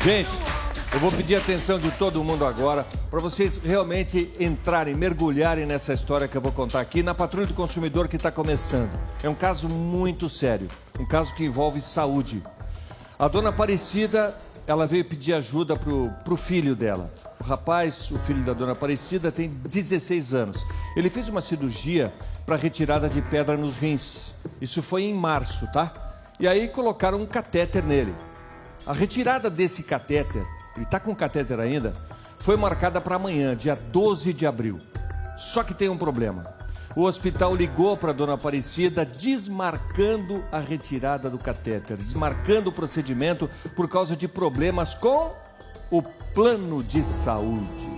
Gente, eu vou pedir a atenção de todo mundo agora para vocês realmente entrarem, mergulharem nessa história que eu vou contar aqui na Patrulha do Consumidor que está começando. É um caso muito sério, um caso que envolve saúde. A dona Aparecida, ela veio pedir ajuda pro filho dela. O rapaz, o filho da dona Aparecida, tem 16 anos. Ele fez uma cirurgia para retirada de pedra nos rins. Isso foi em março, tá? E aí colocaram um catéter nele. A retirada desse catéter, ele está com catéter ainda, foi marcada para amanhã, dia 12 de abril. Só que tem um problema. O hospital ligou para a dona Aparecida desmarcando a retirada do catéter, desmarcando o procedimento por causa de problemas com o plano de saúde.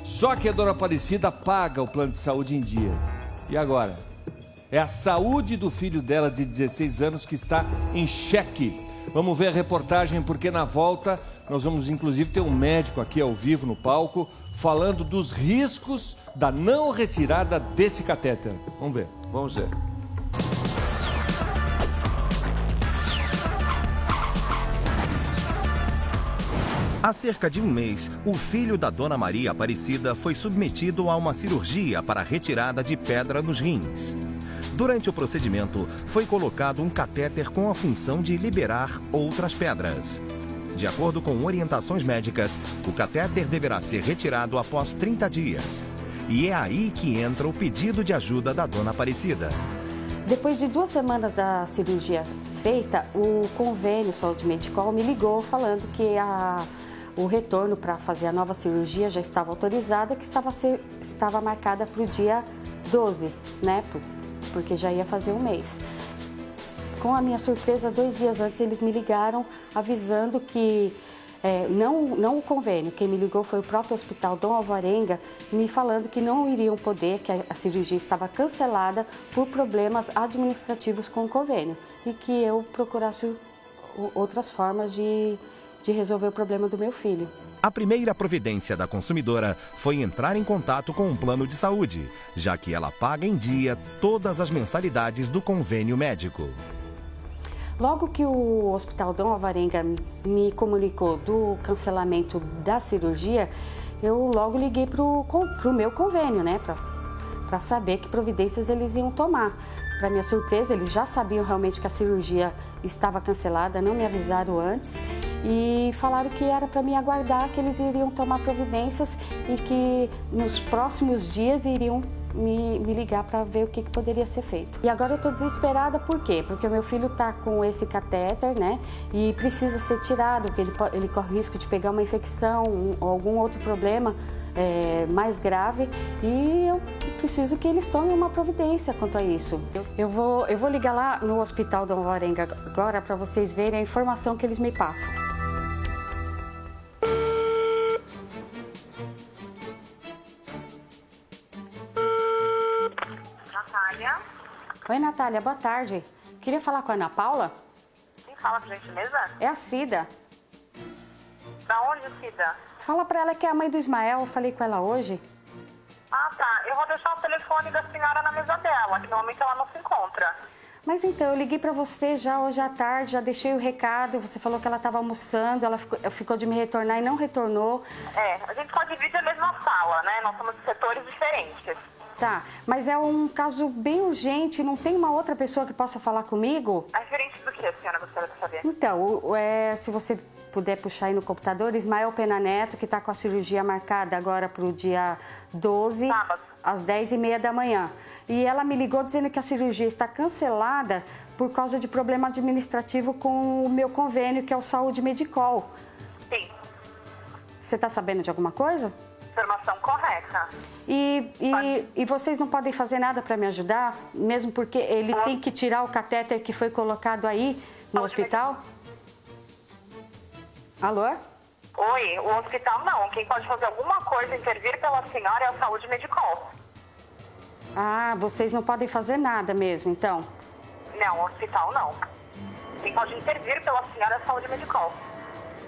Só que a dona Aparecida paga o plano de saúde em dia. E agora? É a saúde do filho dela de 16 anos que está em xeque. Vamos ver a reportagem, porque na volta nós vamos inclusive ter um médico aqui ao vivo no palco falando dos riscos da não retirada desse catéter. Vamos ver, vamos ver. Há cerca de um mês, o filho da dona Maria Aparecida foi submetido a uma cirurgia para a retirada de pedra nos rins. Durante o procedimento, foi colocado um catéter com a função de liberar outras pedras. De acordo com orientações médicas, o catéter deverá ser retirado após 30 dias. E é aí que entra o pedido de ajuda da dona Aparecida. Depois de 2 semanas da cirurgia feita, o convênio Saúde Medicol me ligou falando que o retorno para fazer a nova cirurgia já estava autorizada, que estava marcada para o dia 12, né? Porque já ia fazer um mês. Com a minha surpresa, 2 dias antes eles me ligaram avisando que não o convênio, quem me ligou foi o próprio Hospital Dom Alvarenga, me falando que não iriam poder, que a cirurgia estava cancelada por problemas administrativos com o convênio e que eu procurasse outras formas de resolver o problema do meu filho. A primeira providência da consumidora foi entrar em contato com um plano de saúde, já que ela paga em dia todas as mensalidades do convênio médico. Logo que o Hospital Dom Alvarenga me comunicou do cancelamento da cirurgia, eu logo liguei para o meu convênio, né, para saber que providências eles iam tomar. Para minha surpresa, eles já sabiam realmente que a cirurgia estava cancelada, não me avisaram antes e falaram que era para me aguardar, que eles iriam tomar providências e que nos próximos dias iriam me ligar para ver o que poderia ser feito. E agora eu estou desesperada, por quê? Porque o meu filho está com esse catéter, né? E precisa ser tirado, porque ele corre risco de pegar uma infecção ou algum outro problema mais grave. E eu preciso que eles tomem uma providência quanto a isso. Eu vou ligar lá no Hospital Dom Alvarenga agora para vocês verem a informação que eles me passam. Natália. Oi, Natália, boa tarde. Queria falar com a Ana Paula? Quem fala, por gentileza? É a Cida. Da onde, Cida? Fala pra ela que é a mãe do Ismael, eu falei com ela hoje. Ah, tá. Eu vou deixar o telefone da senhora na mesa dela, que no momento ela não se encontra. Mas então, eu liguei pra você já hoje à tarde, já deixei o recado, você falou que ela estava almoçando, ela ficou de me retornar e não retornou. A gente só divide a mesma sala, né? Nós somos de setores diferentes. Tá, mas é um caso bem urgente, não tem uma outra pessoa que possa falar comigo? É diferente do que a senhora gostaria de saber? Então, se você puder puxar aí no computador, Ismael Pena Neto, que está com a cirurgia marcada agora para o dia 12, sábado, às 10h30 da manhã. E ela me ligou dizendo que a cirurgia está cancelada por causa de problema administrativo com o meu convênio, que é o Saúde Medicol. Sim. Você está sabendo de alguma coisa? Informação correta. E vocês não podem fazer nada para me ajudar? Mesmo porque ele tem que tirar o catéter que foi colocado aí no hospital? Alô? Oi, o hospital não. Quem pode fazer alguma coisa, intervir pela senhora é a Saúde Medicol. Ah, vocês não podem fazer nada mesmo, então? Não, o hospital não. Quem pode intervir pela senhora é a Saúde Medicol.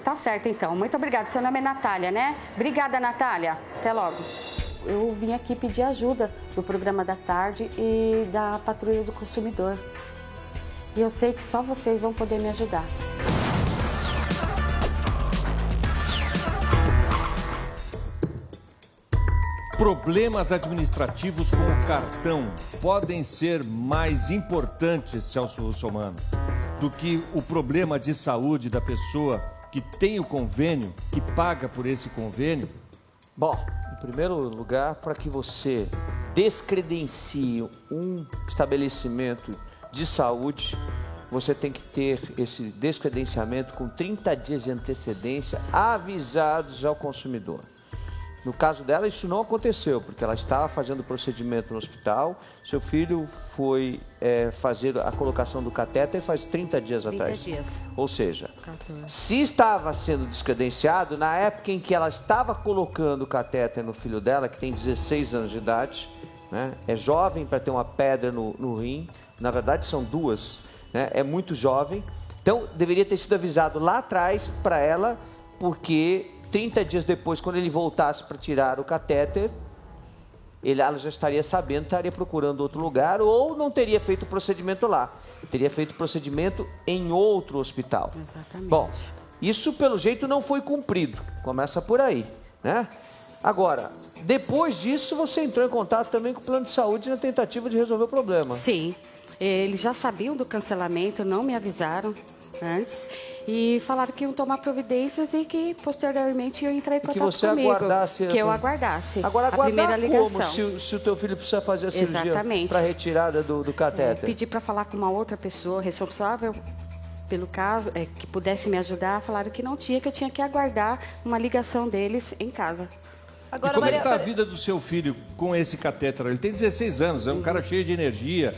Tá certo, então. Muito obrigada. Seu nome é Natália, né? Obrigada, Natália. Até logo. Eu vim aqui pedir ajuda do programa da tarde e da Patrulha do Consumidor. E eu sei que só vocês vão poder me ajudar. Problemas administrativos com o cartão podem ser mais importantes, Celso Russomano, do que o problema de saúde da pessoa que tem o convênio, que paga por esse convênio? Bom, em primeiro lugar, para que você descredencie um estabelecimento de saúde, você tem que ter esse descredenciamento com 30 dias de antecedência avisados ao consumidor. No caso dela, isso não aconteceu, porque ela estava fazendo o procedimento no hospital, seu filho foi fazer a colocação do catéter faz 30 dias atrás. 30 dias. Ou seja, 14. Se estava sendo descredenciado, na época em que ela estava colocando o catéter no filho dela, que tem 16 anos de idade, né, é jovem para ter uma pedra no rim, na verdade são duas, né, é muito jovem, então deveria ter sido avisado lá atrás para ela, porque 30 dias depois, quando ele voltasse para tirar o catéter, ela já estaria sabendo, estaria procurando outro lugar ou não teria feito o procedimento lá. Teria feito o procedimento em outro hospital. Exatamente. Bom, isso pelo jeito não foi cumprido. Começa por aí, né? Agora, depois disso, você entrou em contato também com o plano de saúde na tentativa de resolver o problema. Sim. Eles já sabiam do cancelamento, não me avisaram antes. E falaram que iam tomar providências e que posteriormente iam entrar em contato comigo. Que você aguardasse. Que eu aguardasse. Agora, a primeira ligação. Como? Se o teu filho precisa fazer a cirurgia para retirada do catéter. Pedi para falar com uma outra pessoa responsável pelo caso, que pudesse me ajudar. Falaram que não tinha, que eu tinha que aguardar uma ligação deles em casa. Agora, e como é que está a vida do seu filho com esse catéter? Ele tem 16 anos, é um cara cheio de energia.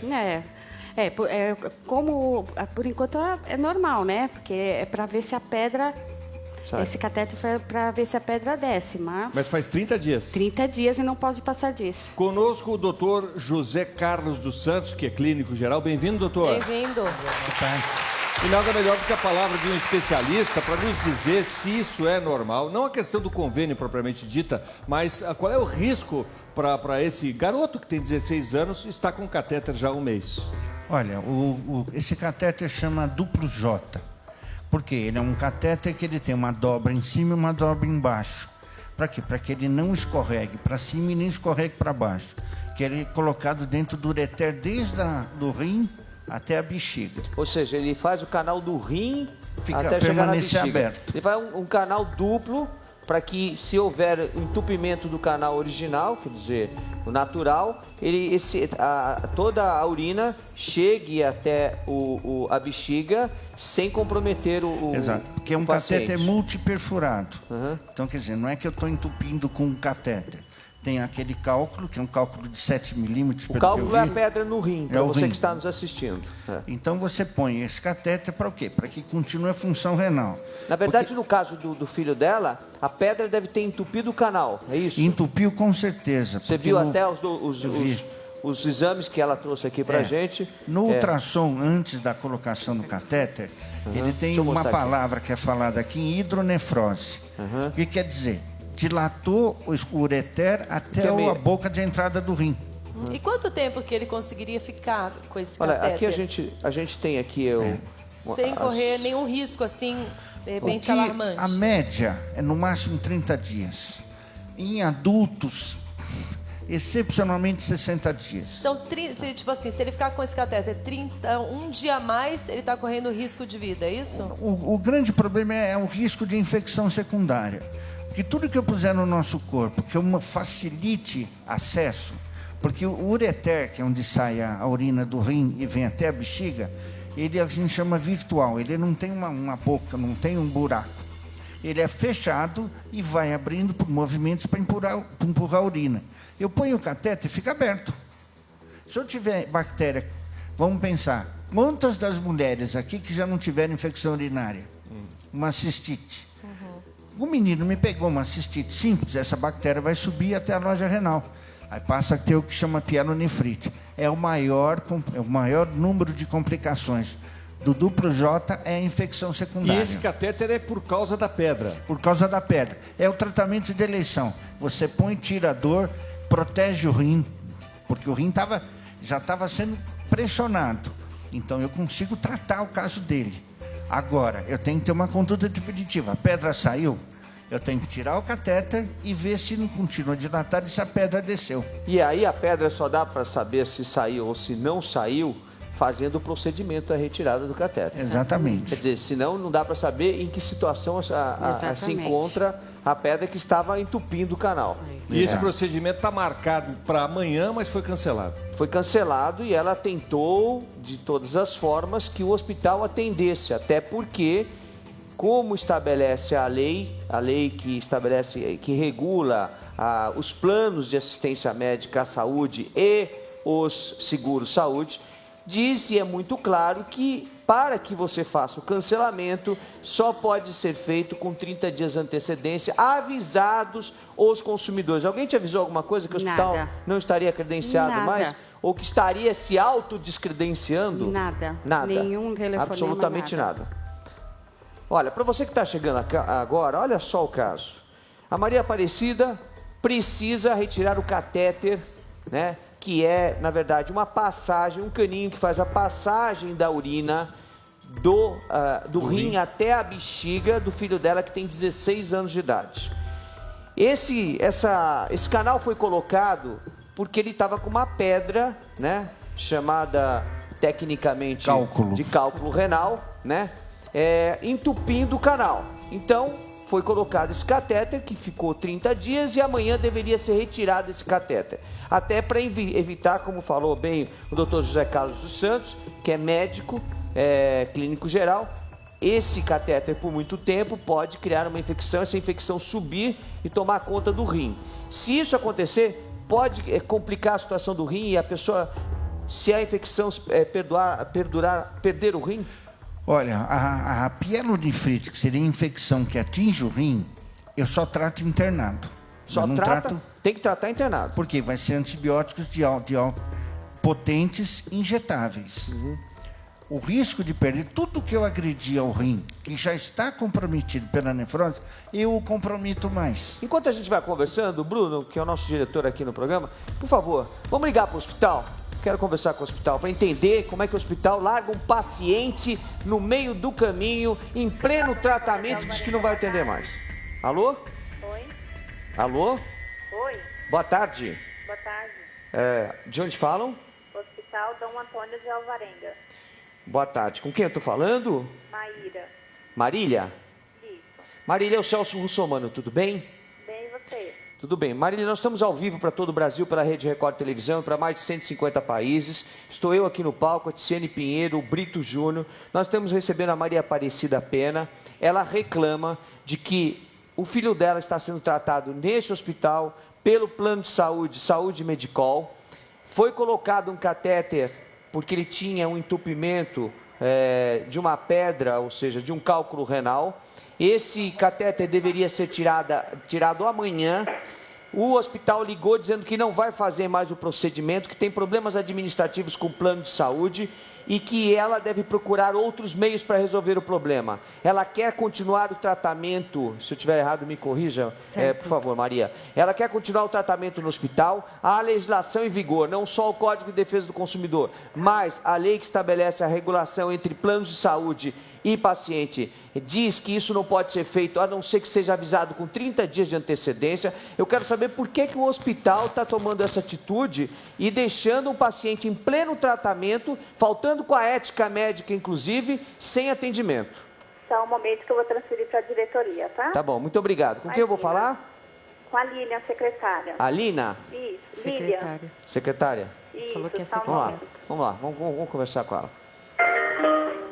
Como por enquanto é normal, né? Porque é para ver se a pedra... Sai. Esse cateter foi para ver se a pedra desce, mas faz 30 dias. 30 dias e não pode passar disso. Conosco o doutor José Carlos dos Santos, que é clínico geral. Bem-vindo, doutor. Bem-vindo. E nada melhor do que a palavra de um especialista para nos dizer se isso é normal. Não a questão do convênio propriamente dita, mas qual é o risco para esse garoto que tem 16 anos e está com o catéter já há um mês? Olha, esse catéter chama duplo J. Por quê? Ele é um catéter que ele tem uma dobra em cima e uma dobra embaixo. Para quê? Para que ele não escorregue para cima e nem escorregue para baixo. Que ele é colocado dentro do ureter desde do rim até a bexiga. Ou seja, ele faz o canal do rim até chegar na bexiga. Aberto. Ele faz um canal duplo para que, se houver entupimento do canal original, quer dizer, o natural, toda a urina chegue até a bexiga sem comprometer o Exato, porque é um catéter multiperfurado. Então, quer dizer, não é que eu estou entupindo com um catéter. Tem aquele cálculo, que é um cálculo de 7 milímetros. O cálculo é a pedra no rim, para você que está nos assistindo. Então você põe esse catéter para o quê? Para que continue a função renal. Na verdade, no caso do filho dela, a pedra deve ter entupido o canal, é isso? Entupiu com certeza. Você viu até os exames que ela trouxe aqui para a gente? No ultrassom, antes da colocação do catéter, ele tem uma palavra que é falada aqui em hidronefrose. O que quer dizer? Dilatou o ureter até a boca de entrada do rim. E quanto tempo que ele conseguiria ficar com esse catéter? Olha, aqui a gente tem aqui... Sem correr nenhum risco, assim, de repente alarmante. A média é no máximo 30 dias. Em adultos, excepcionalmente 60 dias. Então, tipo assim, se ele ficar com esse catéter um dia a mais, ele está correndo risco de vida, é isso? O grande problema é o risco de infecção secundária. Porque tudo que eu puser no nosso corpo, que eu facilite acesso, porque o ureter, que é onde sai a urina do rim e vem até a bexiga, ele a gente chama virtual, ele não tem uma boca, não tem um buraco. Ele é fechado e vai abrindo por movimentos para empurrar a urina. Eu ponho o catéter e fica aberto. Se eu tiver bactéria, vamos pensar, quantas das mulheres aqui que já não tiveram infecção urinária? Uma cistite. O menino me pegou uma cistite simples, essa bactéria vai subir até a loja renal. Aí passa a ter o que chama pielonefrite. É o maior número de complicações. Do duplo J é a infecção secundária. E esse catéter é por causa da pedra? Por causa da pedra. É o tratamento de eleição. Você põe, tira a dor, protege o rim, porque o rim já estava sendo pressionado. Então eu consigo tratar o caso dele. Agora, eu tenho que ter uma conduta definitiva. A pedra saiu, Eu tenho que tirar o catéter e ver se não continua dilatado e se a pedra desceu. E aí a pedra só dá para saber se saiu ou se não saiu fazendo o procedimento da retirada do catéter. Exatamente. Quer dizer, senão não dá para saber em que situação se encontra a pedra que estava entupindo o canal. E esse procedimento está marcado para amanhã, mas foi cancelado. Foi cancelado e ela tentou, de todas as formas, que o hospital atendesse, até porque, como estabelece a lei que estabelece, que regula os planos de assistência médica à saúde e os seguros-saúde, diz e é muito claro que para que você faça o cancelamento só pode ser feito com 30 dias de antecedência, avisados os consumidores. Alguém te avisou alguma coisa que o hospital não estaria credenciado mais? Ou que estaria se autodescredenciando? Nada. Nenhum telefonema, absolutamente nada. Olha, para você que está chegando agora, olha só o caso. A Maria Aparecida precisa retirar o catéter, né? Que é, na verdade, uma passagem, um caninho que faz a passagem da urina do rim até a bexiga do filho dela, que tem 16 anos de idade. Esse canal foi colocado porque ele estava com uma pedra, né, chamada tecnicamente de cálculo renal, né, entupindo o canal. Então, foi colocado esse catéter, que ficou 30 dias, e amanhã deveria ser retirado esse catéter. Até para evitar, como falou bem o Dr. José Carlos dos Santos, que é médico, clínico geral, esse catéter por muito tempo pode criar uma infecção, essa infecção subir e tomar conta do rim. Se isso acontecer, pode complicar a situação do rim e a pessoa, se a infecção perder o rim? Olha, a pielonefrite, que seria a infecção que atinge o rim, eu só trato internado. Tem que tratar internado. Porque vai ser antibióticos potentes injetáveis. O risco de perder tudo que eu agredi ao rim, que já está comprometido pela nefrose, eu o comprometo mais. Enquanto a gente vai conversando, Bruno, que é o nosso diretor aqui no programa, por favor, vamos ligar para o hospital? Quero conversar com o hospital para entender como é que o hospital larga um paciente no meio do caminho, em pleno tratamento, e diz que não vai atender mais. Alô? Oi. Alô? Oi. Boa tarde. Boa tarde. De onde falam? Hospital Dom Antônio de Alvarenga. Boa tarde. Com quem eu estou falando? Maíra. Marília? Isso. Marília, é o Celso Russomano, tudo bem? Bem, e você? Tudo bem. Marília, nós estamos ao vivo para todo o Brasil, pela Rede Record Televisão, para mais de 150 países. Estou eu aqui no palco, a Tiziane Pinheiro, o Brito Júnior. Nós estamos recebendo a Maria Aparecida Pena. Ela reclama de que o filho dela está sendo tratado neste hospital pelo plano de saúde, Saúde Medicol. Foi colocado um catéter porque ele tinha um entupimento de uma pedra, ou seja, de um cálculo renal. Esse catéter deveria ser tirado amanhã. O hospital ligou dizendo que não vai fazer mais o procedimento, que tem problemas administrativos com o plano de saúde e que ela deve procurar outros meios para resolver o problema. Ela quer continuar o tratamento, se eu estiver errado me corrija, por favor, Maria. Ela quer continuar o tratamento no hospital, há legislação em vigor, não só o Código de Defesa do Consumidor, mas a lei que estabelece a regulação entre planos de saúde e paciente diz que isso não pode ser feito a não ser que seja avisado com 30 dias de antecedência. Eu quero saber por que o hospital está tomando essa atitude e deixando um paciente em pleno tratamento, faltando com a ética médica, inclusive, sem atendimento. Só um momento que eu vou transferir para a diretoria, tá? Tá bom, muito obrigado. Com quem eu vou falar? Com a Lilian, secretária. A Lina? Isso, Secretária. Secretária? Isso, Falou que é só um secretária. Vamos lá, vamos conversar com ela.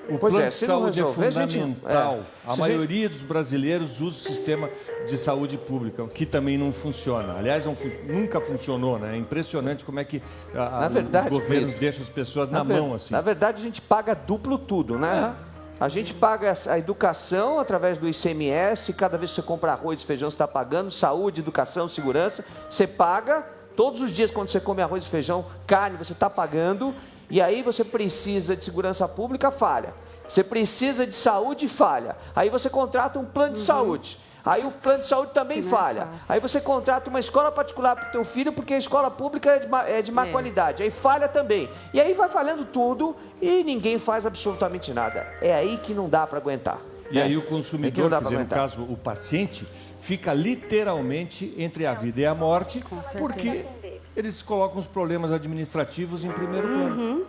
O Pois plano é, de se não saúde é resolver, fundamental. A Se maioria dos brasileiros usa o sistema de saúde pública, que também não funciona. Aliás, nunca funcionou, né? É impressionante como é que os governos deixam as pessoas na mão, assim. Na verdade, a gente paga duplo tudo, né? A gente paga a educação através do ICMS, cada vez que você compra arroz e feijão, você está pagando, saúde, educação, segurança, você paga, todos os dias quando você come arroz e feijão, carne, você está pagando, e aí você precisa de segurança pública, falha. Você precisa de saúde, falha. Aí você contrata um plano de saúde. Aí o plano de saúde também falha. Aí você contrata uma escola particular para o teu filho, porque a escola pública é de má qualidade. Aí falha também. E aí vai falhando tudo e ninguém faz absolutamente nada. É aí que não dá para aguentar. E aí o É que consumidor, não dá quer pra dizer, no aguentar. caso o paciente, fica literalmente entre a vida e a morte, porque eles colocam os problemas administrativos em primeiro plano,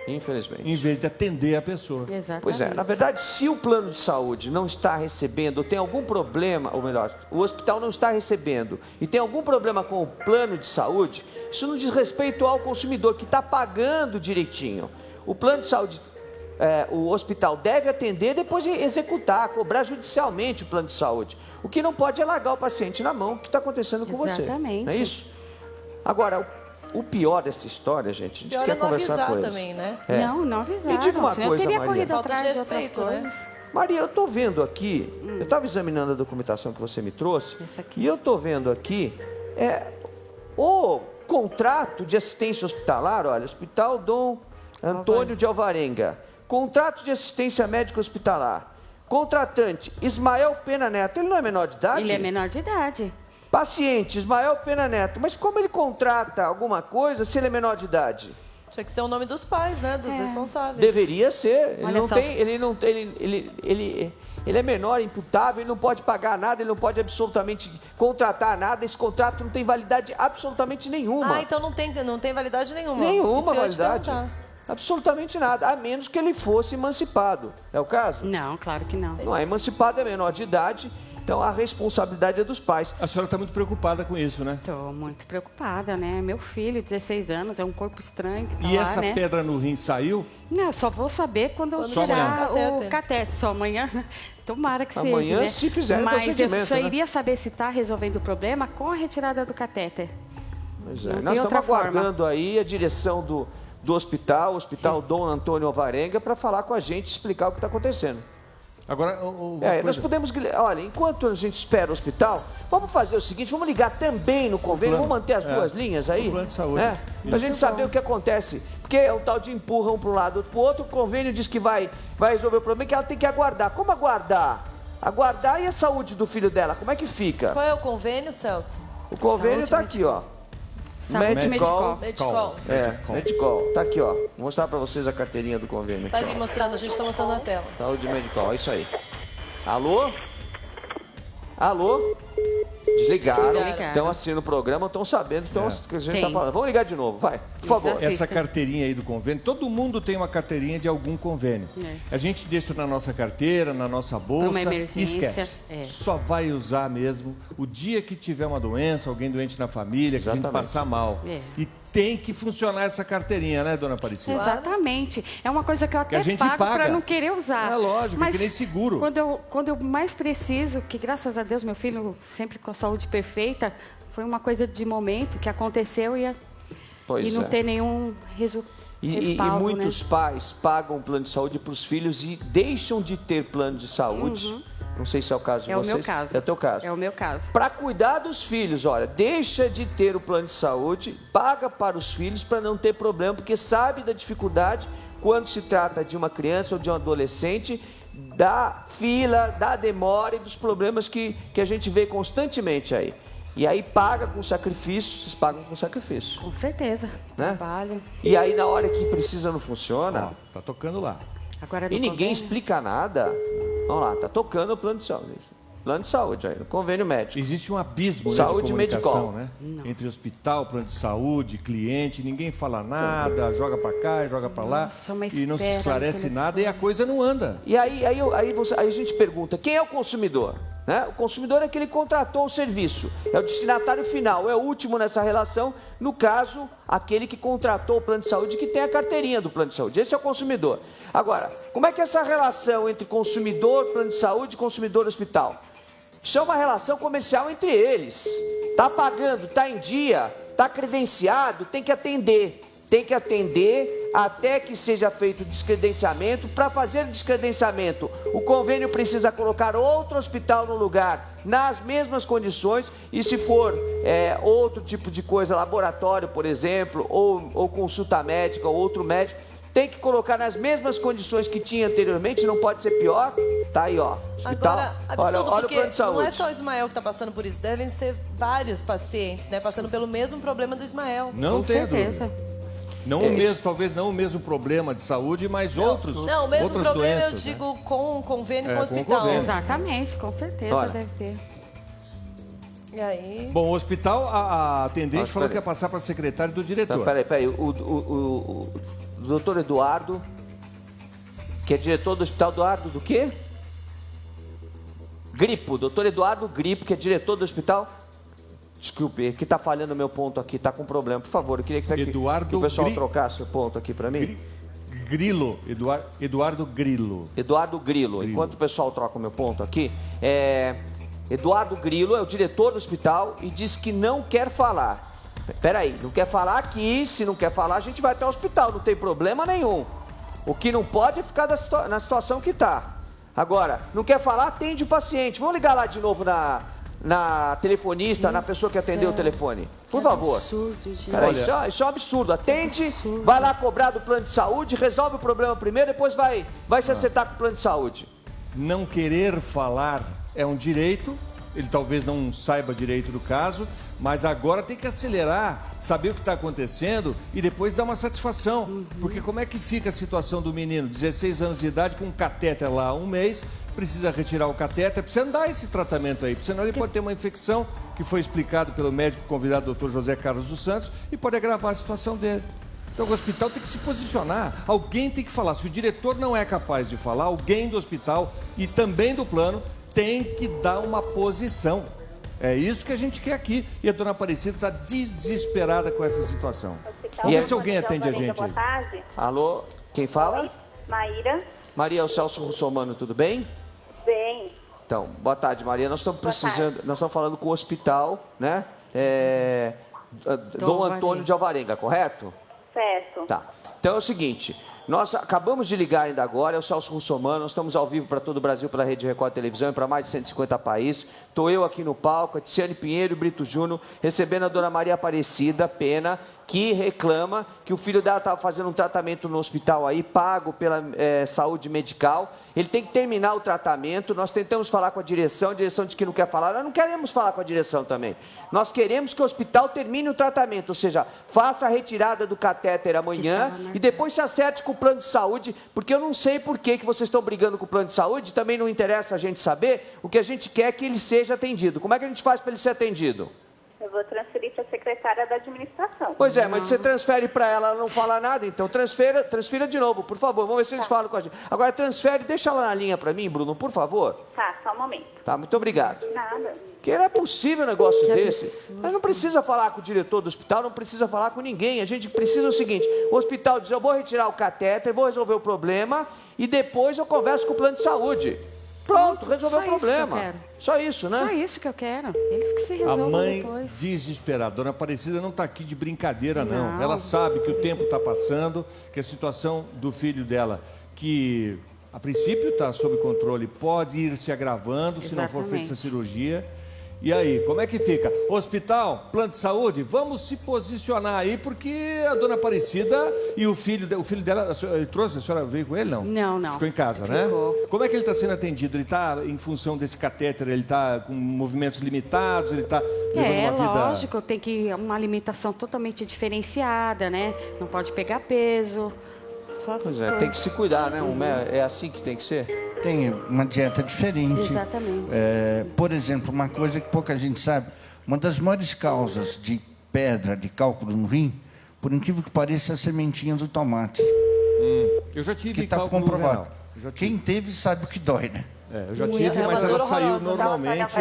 Infelizmente. em vez de atender a pessoa. Exatamente. Pois é, na verdade, se o plano de saúde não está recebendo, ou tem algum problema, ou melhor, o hospital não está recebendo e tem algum problema com o plano de saúde, isso não diz respeito ao consumidor que está pagando direitinho. O plano de saúde, o hospital deve atender, depois executar, cobrar judicialmente o plano de saúde. O que não pode é largar o paciente na mão, o que está acontecendo com você. Exatamente. Não é isso? Agora, o pior dessa história, gente, a gente Pior quer é não conversar avisar com eles. também, né? Não avisaram. Me diga uma senão coisa, eu teria Maria. corrido Falta de atrás de outras respeito, né? coisas. Maria, eu estou vendo aqui, eu estava examinando a documentação que você me trouxe, Essa aqui. e eu estou vendo aqui o contrato de assistência hospitalar, olha, Hospital Dom Antônio de Alvarenga, contrato de assistência médica hospitalar, contratante Ismael Pena Neto, ele não é menor de idade? Ele é menor de idade. Paciente Ismael Pena Neto, mas como ele contrata alguma coisa se ele é menor de idade? Tinha que ser o nome dos pais, né? Dos responsáveis. Deveria ser. Ele Olha não só. tem, ele é menor, imputável, ele não pode pagar nada, ele não pode absolutamente contratar nada. Esse contrato não tem validade absolutamente nenhuma. Ah, então não tem validade nenhuma. Nenhuma Isso eu ia te validade. perguntar. Absolutamente nada, a menos que ele fosse emancipado. É o caso? Não, claro que não. Não é emancipado, é menor de idade, então a responsabilidade é dos pais. A senhora está muito preocupada com isso, né? Estou muito preocupada, né? Meu filho, 16 anos, é um corpo estranho que tá E lá, essa né? pedra no rim saiu? Não, eu só vou saber quando eu Só tirar amanhã. o catéter. Só amanhã. Tomara que Amanhã, seja, né? se fizer o Mas eu procedimento, só né? iria saber se está resolvendo o problema com a retirada do catéter. Pois Não é. tem Nós outra estamos forma. aguardando aí a direção do hospital, Hospital Dom Antônio Alvarenga, para falar com a gente, explicar o que está acontecendo. Agora, Nós podemos, olha, enquanto a gente espera o hospital, vamos fazer o seguinte, vamos ligar também no convênio, plano. vamos manter as duas linhas aí, O plano de saúde. né? Pra gente saber o que acontece, porque é o tal de empurra um para um lado, outro para o outro, o convênio diz que vai resolver o problema, que ela tem que aguardar. Como aguardar? Aguardar e a saúde do filho dela, como é que fica? Qual é o convênio, Celso? O convênio está aqui, ó. Saúde Medicol. Medicol. Medicol, tá aqui, ó. Vou mostrar para vocês a carteirinha do convênio. Tá aqui, ali ó. mostrando, a gente tá mostrando na tela. Saúde Medicol, é isso aí. Alô? Alô? Desligaram. Desligaram. Estão assistindo o programa, estão sabendo que a gente está Tem. falando. Vamos ligar de novo, vai, por favor. Exato. essa carteirinha aí do convênio, todo mundo tem uma carteirinha de algum convênio. É. A gente deixa na nossa carteira, na nossa bolsa Uma e emergência, esquece. é. Só vai usar mesmo o dia que tiver uma doença, alguém doente na família, que a gente Exatamente. passar mal. É. E tem que funcionar essa carteirinha, né, dona Aparecida? Exatamente. É uma coisa que eu até a gente pago paga. para não querer usar. É lógico, Mas que nem seguro. Quando eu mais preciso, que graças a Deus meu filho sempre com a saúde perfeita, foi uma coisa de momento que aconteceu e Pois não é. ter nenhum E respaldo, muitos né? pais pagam um plano de saúde para os filhos e deixam de ter plano de saúde. Não sei se é o caso de É o vocês. meu caso. É o teu caso. É o meu caso. Para cuidar dos filhos, olha, deixa de ter o plano de saúde, paga para os filhos para não ter problema, porque sabe da dificuldade quando se trata de uma criança ou de um adolescente, da fila, da demora e dos problemas que a gente vê constantemente aí. E aí paga com sacrifício, vocês pagam com sacrifício, Com certeza. né? Trabalho. E aí na hora que precisa não funciona, Ó, tá tocando lá. Agora e no ninguém convênio, explica nada. Vamos lá, tá tocando o plano de saúde. Plano de saúde aí, no convênio médico. Existe um abismo, né, Saúde de comunicação, Medicol. né? Entre hospital, plano de saúde, cliente, ninguém fala nada, joga para cá, joga para lá Nossa, uma e não se espera no esclarece telefone. nada e a coisa não anda. E aí a gente pergunta, quem é o consumidor? Né? O consumidor é aquele que contratou o serviço, é o destinatário final, é o último nessa relação, no caso, aquele que contratou o plano de saúde, que tem a carteirinha do plano de saúde, esse é o consumidor. Agora, como é que é essa relação entre consumidor, plano de saúde e consumidor hospital? Isso é uma relação comercial entre eles. Está pagando, está em dia, está credenciado, tem que atender. Tem que atender até que seja feito o descredenciamento. Para fazer o descredenciamento, o convênio precisa colocar outro hospital no lugar, nas mesmas condições. E se for outro tipo de coisa, laboratório, por exemplo, ou consulta médica, ou outro médico, tem que colocar nas mesmas condições que tinha anteriormente, não pode ser pior. Tá aí, ó. Hospital. Agora, absurdo, olha o porque plano de saúde. não é só o Ismael que está passando por isso, devem ser vários pacientes, né, passando pelo mesmo problema do Ismael. Não Com tem certeza. dúvida. Não o mesmo, talvez não o mesmo problema de saúde, mas outras Não, o mesmo outras problema doenças, eu digo com o convênio com o com o hospital. convênio. Exatamente, com certeza Olha. deve ter. E aí? Bom, o hospital, a atendente Mas, falou que peraí. ia passar para a secretária do diretor. Então, peraí. O doutor Eduardo, que é diretor do Hospital Eduardo do quê? Gripo. Doutor Eduardo Gripo, que é diretor do hospital... Desculpe, que está falhando o meu ponto aqui, está com problema. Por favor, eu queria que o pessoal trocasse o ponto aqui para mim. Grilo, Eduardo Grilo. Eduardo Grilo. Enquanto o pessoal troca o meu ponto aqui, Eduardo Grilo é o diretor do hospital e diz que não quer falar. Peraí, não quer falar aqui, se não quer falar a gente vai até o hospital, não tem problema nenhum. O que não pode é ficar na situação que está. Agora, não quer falar, atende o paciente. Vamos ligar lá de novo na telefonista, na pessoa que atendeu o telefone. Por favor. Absurdo, gente. Cara, isso é um absurdo. Atende, vai lá cobrar do plano de saúde, resolve o problema primeiro, depois vai se acertar com o plano de saúde. Não querer falar é um direito, ele talvez não saiba direito do caso, mas agora tem que acelerar, saber o que está acontecendo e depois dar uma satisfação. Porque como é que fica a situação do menino, 16 anos de idade, com um catéter lá há um mês, precisa retirar o catéter, precisa dar esse tratamento aí, porque senão ele pode ter uma infecção, que foi explicado pelo médico convidado, Dr. José Carlos dos Santos, e pode agravar a situação dele. Então o hospital tem que se posicionar, alguém tem que falar. Se o diretor não é capaz de falar, alguém do hospital e também do plano tem que dar uma posição. É isso que a gente quer aqui. E a dona Aparecida está desesperada com essa situação. E se alguém atende a gente aí? Boa tarde. Alô, quem fala? Maíra. Maria, é o Celso Russomano, tudo bem? Bem. Então, boa tarde, Maria. Nós estamos precisando, nós estamos falando com o hospital, né? Dom Antônio de Alvarenga, correto? Certo. Tá. Então é o seguinte, nós acabamos de ligar ainda agora, é o Celso Russomano, nós estamos ao vivo para todo o Brasil pela Rede Record Televisão e para mais de 150 países. Estou eu aqui no palco, a Tiziane Pinheiro e Brito Júnior, recebendo a dona Maria Aparecida Pena, que reclama que o filho dela estava fazendo um tratamento no hospital aí, pago pela saúde medical. Ele tem que terminar o tratamento, nós tentamos falar com a direção diz que não quer falar. Nós não queremos falar com a direção também. Nós queremos que o hospital termine o tratamento, ou seja, faça a retirada do catéter amanhã e depois se acerte com o plano de saúde, porque eu não sei por que vocês estão brigando com o plano de saúde, também não interessa a gente saber. O que a gente quer é que ele seja atendido. Como é que a gente faz para ele ser atendido? Eu vou transferir para a secretária da administração. Pois é, mas você transfere para ela não falar nada, então transfira de novo, por favor. Vamos ver se eles falam com a gente. Agora transfere, deixa ela na linha para mim, Bruno, por favor. Tá, só um momento. Tá, muito obrigado. Nada. Porque não é possível um negócio desse. Mas não precisa falar com o diretor do hospital, não precisa falar com ninguém. A gente precisa o seguinte, o hospital diz, eu vou retirar o catéter, vou resolver o problema e depois eu converso com o plano de saúde. Pronto, resolveu o problema. Só isso, né? Só isso que eu quero. Eles que se resolvam A mãe depois. desesperada. Dona Aparecida não está aqui de brincadeira, não. Ela sabe que o tempo está passando, que a situação do filho dela, que a princípio está sob controle, pode ir se agravando se não for feita essa cirurgia. E aí, como é que fica? Hospital, plano de saúde, vamos se posicionar aí, porque a dona Aparecida e o filho dela, ele trouxe, a senhora veio com ele, não? Não. Ficou em casa, né? Como é que ele está sendo atendido? Ele está, em função desse catéter, ele está com movimentos limitados, ele está levando uma vida... lógico, tem que uma alimentação totalmente diferenciada, né? Não pode pegar peso. Só Pois é, tem que se cuidar, né? É assim que tem que ser? Tem uma dieta diferente. Exatamente. Por exemplo, uma coisa que pouca gente sabe, uma das maiores causas de pedra, de cálculo no rim, por incrível que pareça, é a sementinha do tomate. Eu já tive que está cálculo comprovado. renal. Quem teve sabe o que dói, né? Eu já tive, mas ela saiu normalmente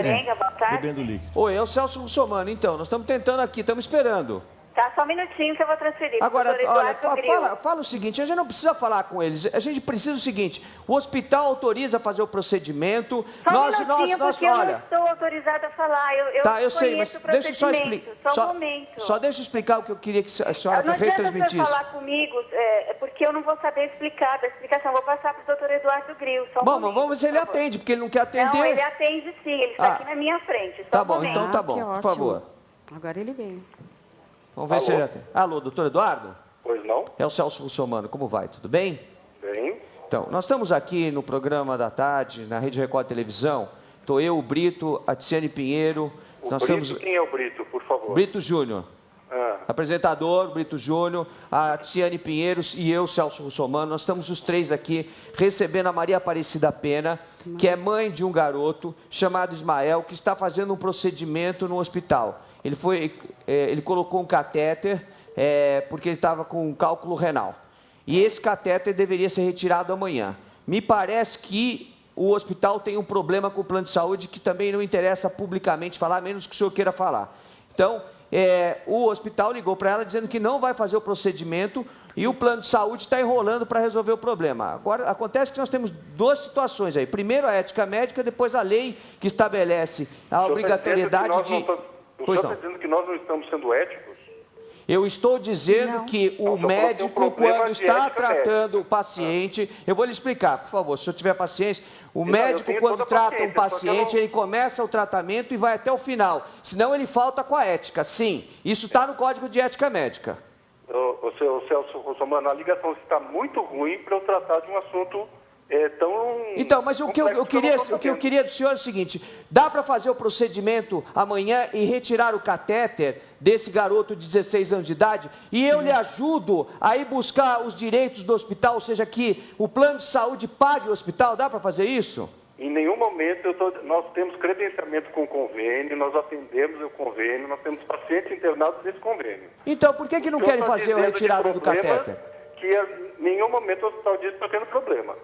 bebendo líquido. Oi, é o Celso Russomano, então. Nós estamos tentando aqui, estamos esperando. Tá, só um minutinho que eu vou transferir. Agora, olha, fala o seguinte, a gente não precisa falar com eles, a gente precisa o seguinte, o hospital autoriza a fazer o procedimento, porque eu não estou autorizada a falar, eu sei, mas deixa eu só explicar, só deixa eu explicar o que eu queria que a senhora retransmitisse. Não adianta você falar comigo, porque eu não vou saber explicar da explicação, vou passar para o doutor Eduardo Grilo. Bom, vamos ver se ele atende, porque ele não quer atender. Não, ele atende sim, ele está aqui na minha frente. Tá bom, então tá bom, por favor. Agora ele veio. Vamos ver se ele atende. Alô, doutor Eduardo? Pois não? É o Celso Russomano, como vai? Tudo bem? Bem. Então, nós estamos aqui no programa da tarde, na Rede Record Televisão. Estou eu, o Brito, a Tiziane Pinheiro. Quem é o Brito, por favor? Brito Júnior. apresentador, Brito Júnior, a Tiane Pinheiros e eu, Celso Russomano. Nós estamos os três aqui recebendo a Maria Aparecida Pena, que é mãe de um garoto chamado Ismael, que está fazendo um procedimento no hospital. Ele colocou um catéter porque ele estava com um cálculo renal. E esse catéter deveria ser retirado amanhã. Me parece que o hospital tem um problema com o plano de saúde que também não interessa publicamente falar, a menos que o senhor queira falar. Então, o hospital ligou para ela dizendo que não vai fazer o procedimento e o plano de saúde está enrolando para resolver o problema. Agora, acontece que nós temos duas situações aí. Primeiro, a ética médica, depois a lei que estabelece a obrigatoriedade de... O senhor está dizendo que nós não estamos sendo éticos? Eu estou dizendo que o médico, quando está tratando o paciente... Eu vou lhe explicar, por favor, se o senhor tiver paciência. O médico, quando trata um paciente, ele começa o tratamento e vai até o final. Senão, ele falta com a ética. Sim, isso está no Código de Ética Médica. O seu Celso Russomano, a ligação está muito ruim para eu tratar de um assunto tão... Então, mas o que eu queria do senhor é o seguinte: dá para fazer o procedimento amanhã e retirar o catéter desse garoto de 16 anos de idade? E eu lhe ajudo a ir buscar os direitos do hospital, ou seja, que o plano de saúde pague o hospital? Dá para fazer isso? Em nenhum momento nós temos credenciamento com o convênio, nós atendemos o convênio, nós temos pacientes internados nesse convênio. Então, por que não querem fazer a retirada do catéter? Que em nenhum momento o hospital diz que está tendo problema.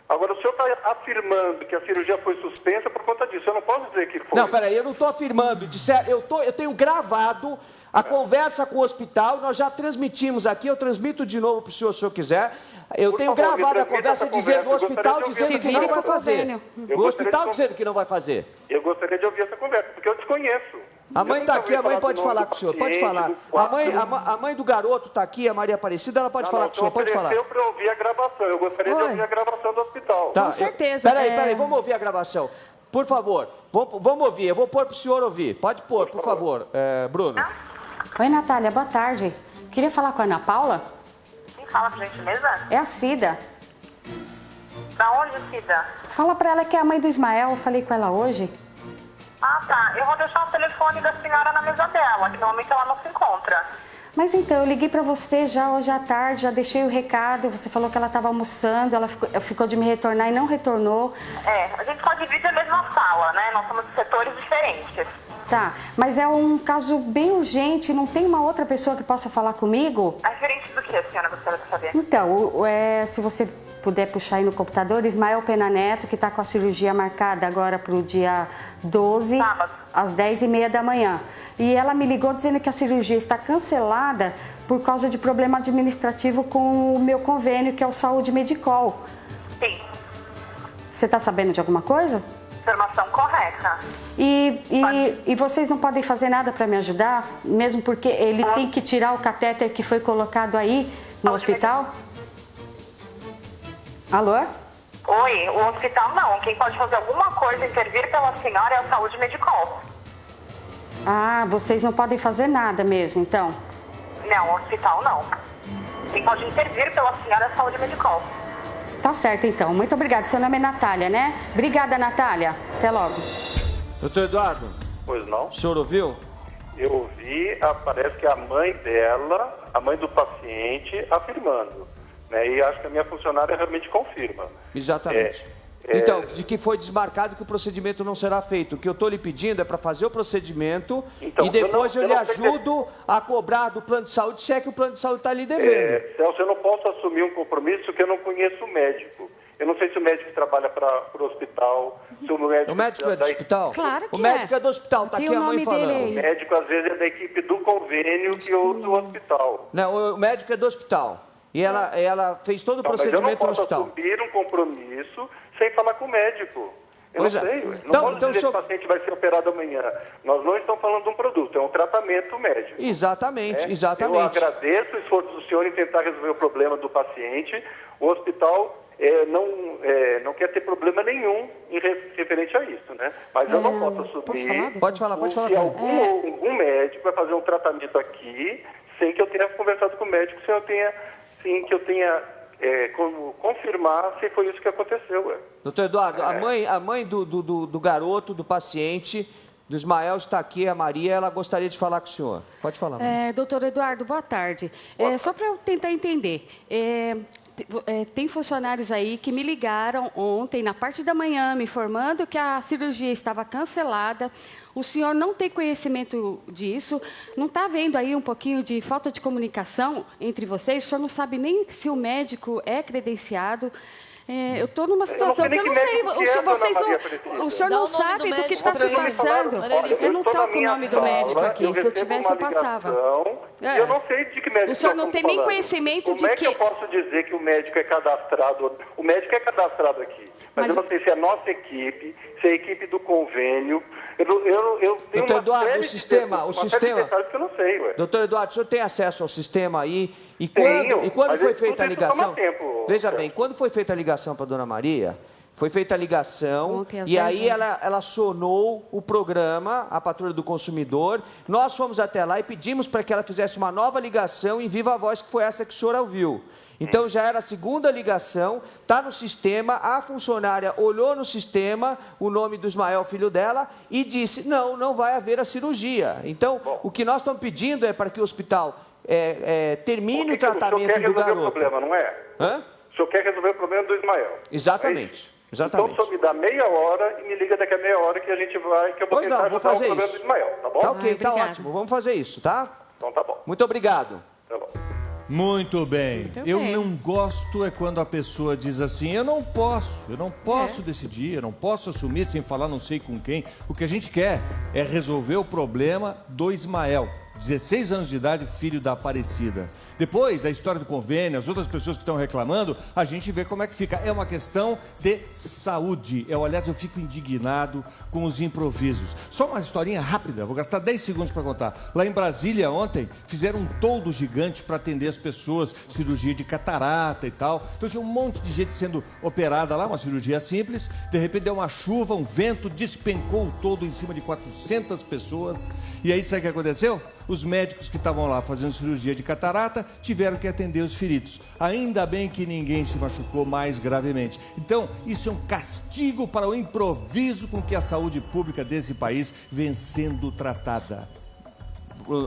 Agora, o senhor está afirmando que a cirurgia foi suspensa por conta disso. Eu não posso dizer que foi. Não, peraí, eu não estou afirmando. Eu tenho gravado a conversa com o hospital, nós já transmitimos aqui, eu transmito de novo para o senhor, se o senhor quiser. Eu tenho gravado a conversa dizendo o hospital dizendo que não vai fazer. O hospital dizendo que não vai fazer. Eu gostaria de ouvir essa conversa, porque eu desconheço. A mãe está aqui, a mãe pode falar com o senhor, pode falar. A mãe do garoto está aqui, a Maria Aparecida, ela pode falar com o senhor, pode falar. Eu para ouvir a gravação, eu gostaria de ouvir a gravação do hospital. Com certeza. Peraí, vamos ouvir a gravação. Por favor, vamos ouvir, eu vou pôr para o senhor ouvir. Pode pôr, por favor, Bruno. Oi, Natália, boa tarde. Queria falar com a Ana Paula? Quem fala, por gentileza? É a Cida. Da onde, Cida? Fala pra ela que é a mãe do Ismael, eu falei com ela hoje. Ah, tá. Eu vou deixar o telefone da senhora na mesa dela, que no momento ela não se encontra. Mas então, eu liguei pra você já hoje à tarde, já deixei o recado, você falou que ela estava almoçando, ela ficou de me retornar e não retornou. A gente só divide a mesma sala, né? Nós somos de setores diferentes. Tá, mas é um caso bem urgente, não tem uma outra pessoa que possa falar comigo? É diferente do que a senhora gostaria de saber? Então, se você puder puxar aí no computador, Ismael Pena Neto, que está com a cirurgia marcada agora para o dia 12, sábado, às 10h30 da manhã. E ela me ligou dizendo que a cirurgia está cancelada por causa de problema administrativo com o meu convênio, que é o Saúde Medicol. Sim. Você está sabendo de alguma coisa? Informação correta. E vocês não podem fazer nada para me ajudar? Mesmo porque ele tem que tirar o catéter que foi colocado aí no hospital? Alô? Oi, o hospital não. Quem pode fazer alguma coisa, intervir pela senhora, é a Saúde Medicol. Ah, vocês não podem fazer nada mesmo, então? Não, o hospital não. Quem pode intervir pela senhora é a Saúde Medicol. Tá certo, então. Muito obrigada. Seu nome é Natália, né? Obrigada, Natália. Até logo. Doutor Eduardo. Pois não? O senhor ouviu? Eu ouvi, parece que a mãe dela, a mãe do paciente, afirmando. Né? E acho que a minha funcionária realmente confirma. Exatamente. Então, de que foi desmarcado que o procedimento não será feito. O que eu estou lhe pedindo é para fazer o procedimento e depois eu lhe ajudo a cobrar do plano de saúde, se é que o plano de saúde está lhe devendo. Celso, eu não posso assumir um compromisso que eu não conheço o médico. Eu não sei se o médico trabalha para o hospital, se o médico... O médico é do hospital? Claro que o médico é do hospital, está aqui a mãe falando. O médico, às vezes, é da equipe do convênio que usa o hospital. Não, o médico é do hospital. E ela fez todo o procedimento no hospital. Eu não posso assumir um compromisso sem falar com o médico. Eu não sei. Não posso dizer que o paciente vai ser operado amanhã. Nós não estamos falando de um produto, é um tratamento médico. Exatamente, exatamente. Eu agradeço o esforço do senhor em tentar resolver o problema do paciente. O hospital não quer ter problema nenhum em referente a isso, né? Mas eu não posso assumir. Pode falar. Se algum médico vai fazer um tratamento aqui sem que eu tenha conversado com o médico, sem que eu tenha como confirmar se foi isso que aconteceu. Doutor Eduardo, a mãe do garoto, do paciente, do Ismael está aqui, a Maria, ela gostaria de falar com o senhor. Pode falar, Maria. Doutor Eduardo, boa tarde. Só para eu tentar entender, tem funcionários aí que me ligaram ontem, na parte da manhã, me informando que a cirurgia estava cancelada. O senhor não tem conhecimento disso? Não está havendo aí um pouquinho de falta de comunicação entre vocês? O senhor não sabe nem se o médico é credenciado? Eu estou numa situação que eu não sei. O senhor não sabe do que está se passando. Eu não estou com o nome do médico aqui. Se eu tivesse, eu passava. Eu não sei de que médico. O senhor não tem nem conhecimento de que. Como é que eu posso dizer que o médico é cadastrado? O médico é cadastrado aqui. Mas eu não sei se é a nossa equipe, se é a equipe do convênio. Eu tenho Doutor Eduardo, o sistema. Que eu não sei, ué. Doutor Eduardo, o senhor tem acesso ao sistema aí? E Tenho, quando mas foi feita a ligação? Tempo, Veja bem, quando foi feita a ligação para a dona Maria, foi feita a ligação e aí ela acionou o programa, a Patrulha do Consumidor. Nós fomos até lá e pedimos para que ela fizesse uma nova ligação em viva voz, que foi essa que o senhor ouviu. Então, já era a segunda ligação, está no sistema, a funcionária olhou no sistema o nome do Ismael, filho dela, e disse, não vai haver a cirurgia. Então, o que nós estamos pedindo é para que o hospital termine o tratamento do garoto. O senhor quer resolver o problema, não é? Hã? O senhor quer resolver o problema do Ismael? Exatamente. Então, o senhor me dá meia hora e me liga daqui a meia hora que a gente vai, que eu vou tentar resolver o problema do Ismael, tá bom? Tá ok, tá ótimo. Vamos fazer isso, tá? Então tá bom. Muito obrigado. Tá bom. Muito bem. Eu não gosto é quando a pessoa diz assim, eu não posso decidir, eu não posso assumir sem falar não sei com quem. O que a gente quer é resolver o problema do Ismael. 16 anos de idade, filho da Aparecida. Depois, a história do convênio, as outras pessoas que estão reclamando, a gente vê como é que fica. É uma questão de saúde. Aliás, eu fico indignado com os improvisos. Só uma historinha rápida, vou gastar 10 segundos para contar. Lá em Brasília, ontem, fizeram um toldo gigante para atender as pessoas, cirurgia de catarata e tal. Então, tinha um monte de gente sendo operada lá, uma cirurgia simples. De repente, deu uma chuva, um vento, despencou o toldo em cima de 400 pessoas. E aí, sabe o que aconteceu? Os médicos que estavam lá fazendo cirurgia de catarata tiveram que atender os feridos. Ainda bem que ninguém se machucou mais gravemente. Então, isso é um castigo para o improviso com que a saúde pública desse país vem sendo tratada.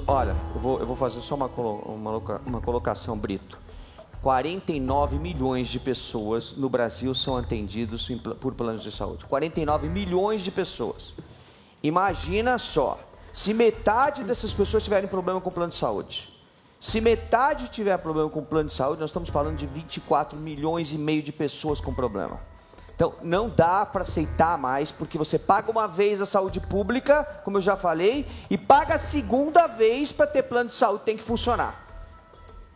Olha, eu vou fazer só uma colocação, Brito. 49 milhões de pessoas no Brasil são atendidos por planos de saúde. 49 milhões de pessoas. Imagina só. Se metade dessas pessoas tiverem problema com o plano de saúde, se metade tiver problema com o plano de saúde, nós estamos falando de 24 milhões e meio de pessoas com problema. Então, não dá para aceitar mais, porque você paga uma vez a saúde pública, como eu já falei, e paga a segunda vez para ter plano de saúde, tem que funcionar.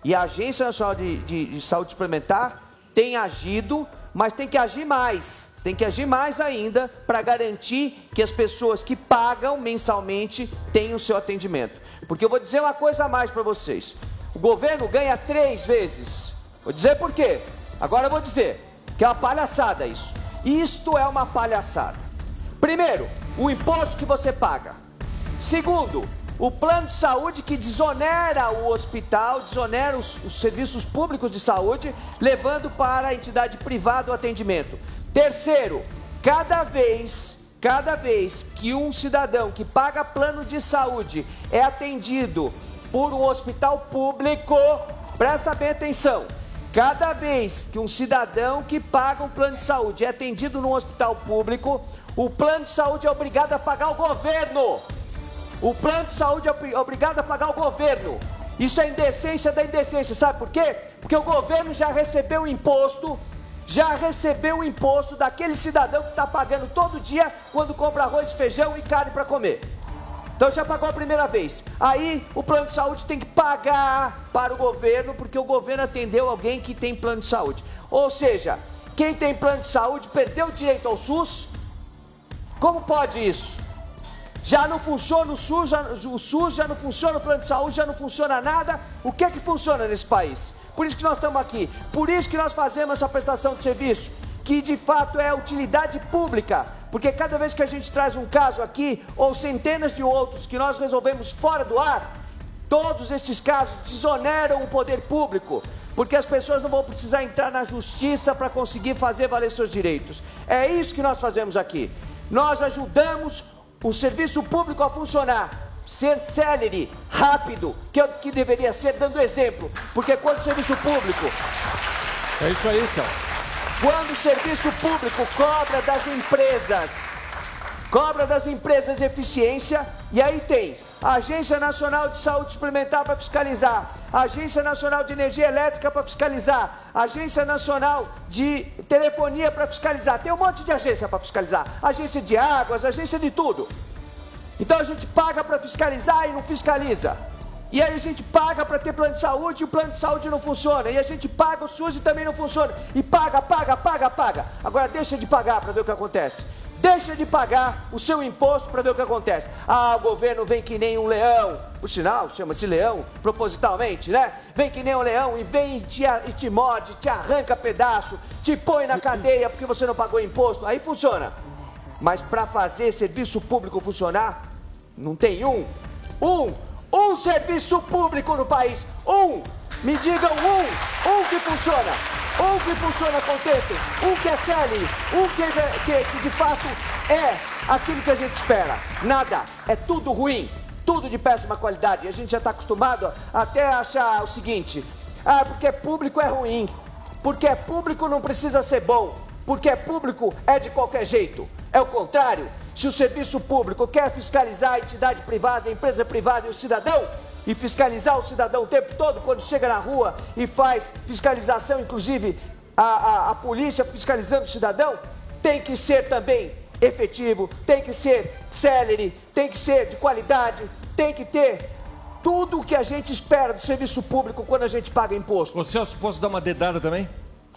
E a Agência Nacional de Saúde Suplementar tem agido, mas tem que agir mais. Tem que agir mais ainda para garantir que as pessoas que pagam mensalmente tenham o seu atendimento. Porque eu vou dizer uma coisa a mais para vocês. O governo ganha 3 vezes. Vou dizer por quê. Agora eu vou dizer que é uma palhaçada isso. Isto é uma palhaçada. Primeiro, o imposto que você paga. Segundo, o plano de saúde que desonera o hospital, desonera os serviços públicos de saúde, levando para a entidade privada o atendimento. Terceiro, cada vez que um cidadão que paga plano de saúde é atendido por um hospital público, presta bem atenção, cada vez que um cidadão que paga um plano de saúde é atendido num hospital público, o plano de saúde é obrigado a pagar o governo. O plano de saúde é obrigado a pagar o governo. Isso é indecência da indecência, sabe por quê? Porque o governo já recebeu o imposto daquele cidadão que está pagando todo dia quando compra arroz, feijão e carne para comer. Então já pagou a primeira vez. Aí o plano de saúde tem que pagar para o governo, porque o governo atendeu alguém que tem plano de saúde. Ou seja, quem tem plano de saúde perdeu o direito ao SUS. Como pode isso? Já não funciona o SUS, já não funciona o plano de saúde, já não funciona nada. O que é que funciona nesse país? Por isso que nós estamos aqui, por isso que nós fazemos essa prestação de serviço, que de fato é utilidade pública, porque cada vez que a gente traz um caso aqui, ou centenas de outros que nós resolvemos fora do ar, todos esses casos desoneram o poder público, porque as pessoas não vão precisar entrar na justiça para conseguir fazer valer seus direitos. É isso que nós fazemos aqui. Nós ajudamos o serviço público a funcionar, ser célere, rápido, que é o que deveria ser, dando exemplo. Porque quando o serviço público... É isso aí, Celso. Quando o serviço público cobra das empresas eficiência, e aí tem a Agência Nacional de Saúde Suplementar para fiscalizar, a Agência Nacional de Energia Elétrica para fiscalizar, a Agência Nacional de Telefonia para fiscalizar, tem um monte de agência para fiscalizar, agência de águas, agência de tudo. Então a gente paga para fiscalizar e não fiscaliza. E aí a gente paga para ter plano de saúde e o plano de saúde não funciona. E a gente paga o SUS e também não funciona. E paga. Agora deixa de pagar para ver o que acontece. Deixa de pagar o seu imposto para ver o que acontece. Ah, o governo vem que nem um leão. Por sinal, chama-se leão, propositalmente, né? Vem que nem um leão e vem e te morde, te arranca pedaço, te põe na cadeia porque você não pagou imposto. Aí funciona. Mas para fazer serviço público funcionar, não tem um serviço público no país. Me digam um que funciona contente, que é sério, que de fato é aquilo que a gente espera. Nada, é tudo ruim, tudo de péssima qualidade. E a gente já está acostumado até a achar o seguinte: porque público é ruim, porque público não precisa ser bom, porque público é de qualquer jeito. É o contrário. Se o serviço público quer fiscalizar a entidade privada, a empresa privada e o cidadão, e fiscalizar o cidadão o tempo todo, quando chega na rua e faz fiscalização, inclusive a polícia fiscalizando o cidadão, tem que ser também efetivo, tem que ser célere, tem que ser de qualidade, tem que ter tudo o que a gente espera do serviço público quando a gente paga imposto. Ô Celso, posso dar uma dedada também?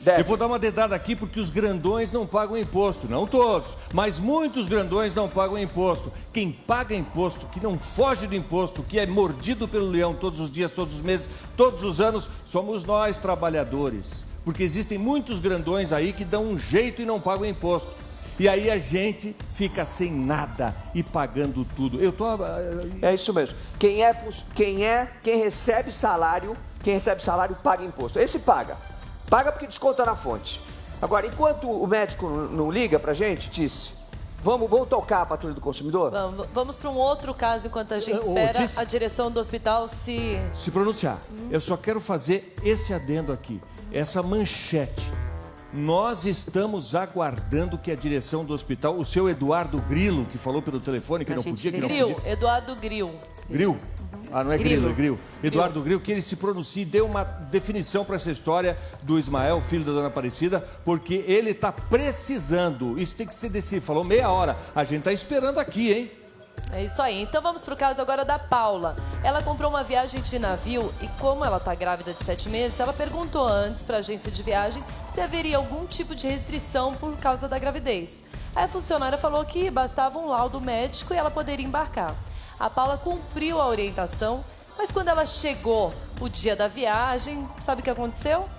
Deve. Eu vou dar uma dedada aqui porque os grandões não pagam imposto, não todos, mas muitos grandões não pagam imposto. Quem paga imposto, que não foge do imposto, que é mordido pelo leão todos os dias, todos os meses, todos os anos, somos nós, trabalhadores. Porque existem muitos grandões aí que dão um jeito e não pagam imposto. E aí a gente fica sem nada e pagando tudo. É isso mesmo. Quem recebe salário paga imposto. Esse paga. Paga porque desconta na fonte. Agora, enquanto o médico não liga pra gente, Tice, vamos tocar a Patrulha do Consumidor? Vamos para um outro caso enquanto a gente espera a direção do hospital se pronunciar. Eu só quero fazer esse adendo aqui, essa manchete. Nós estamos aguardando que a direção do hospital, o seu Eduardo Grilo, que falou pelo telefone que não podia... Eduardo Gril. Gril? Ah, não é Grilo, é Gril. Eduardo Gril, que ele se pronuncie e dê uma definição para essa história do Ismael, filho da Dona Aparecida, porque ele está precisando. Isso tem que ser decidido. Falou meia hora. A gente está esperando aqui, hein? É isso aí. Então vamos pro caso agora da Paula. Ela comprou uma viagem de navio e como ela tá grávida de 7 meses, ela perguntou antes para a agência de viagens se haveria algum tipo de restrição por causa da gravidez. Aí a funcionária falou que bastava um laudo médico e ela poderia embarcar. A Paula cumpriu a orientação, mas quando ela chegou o dia da viagem, sabe o que aconteceu?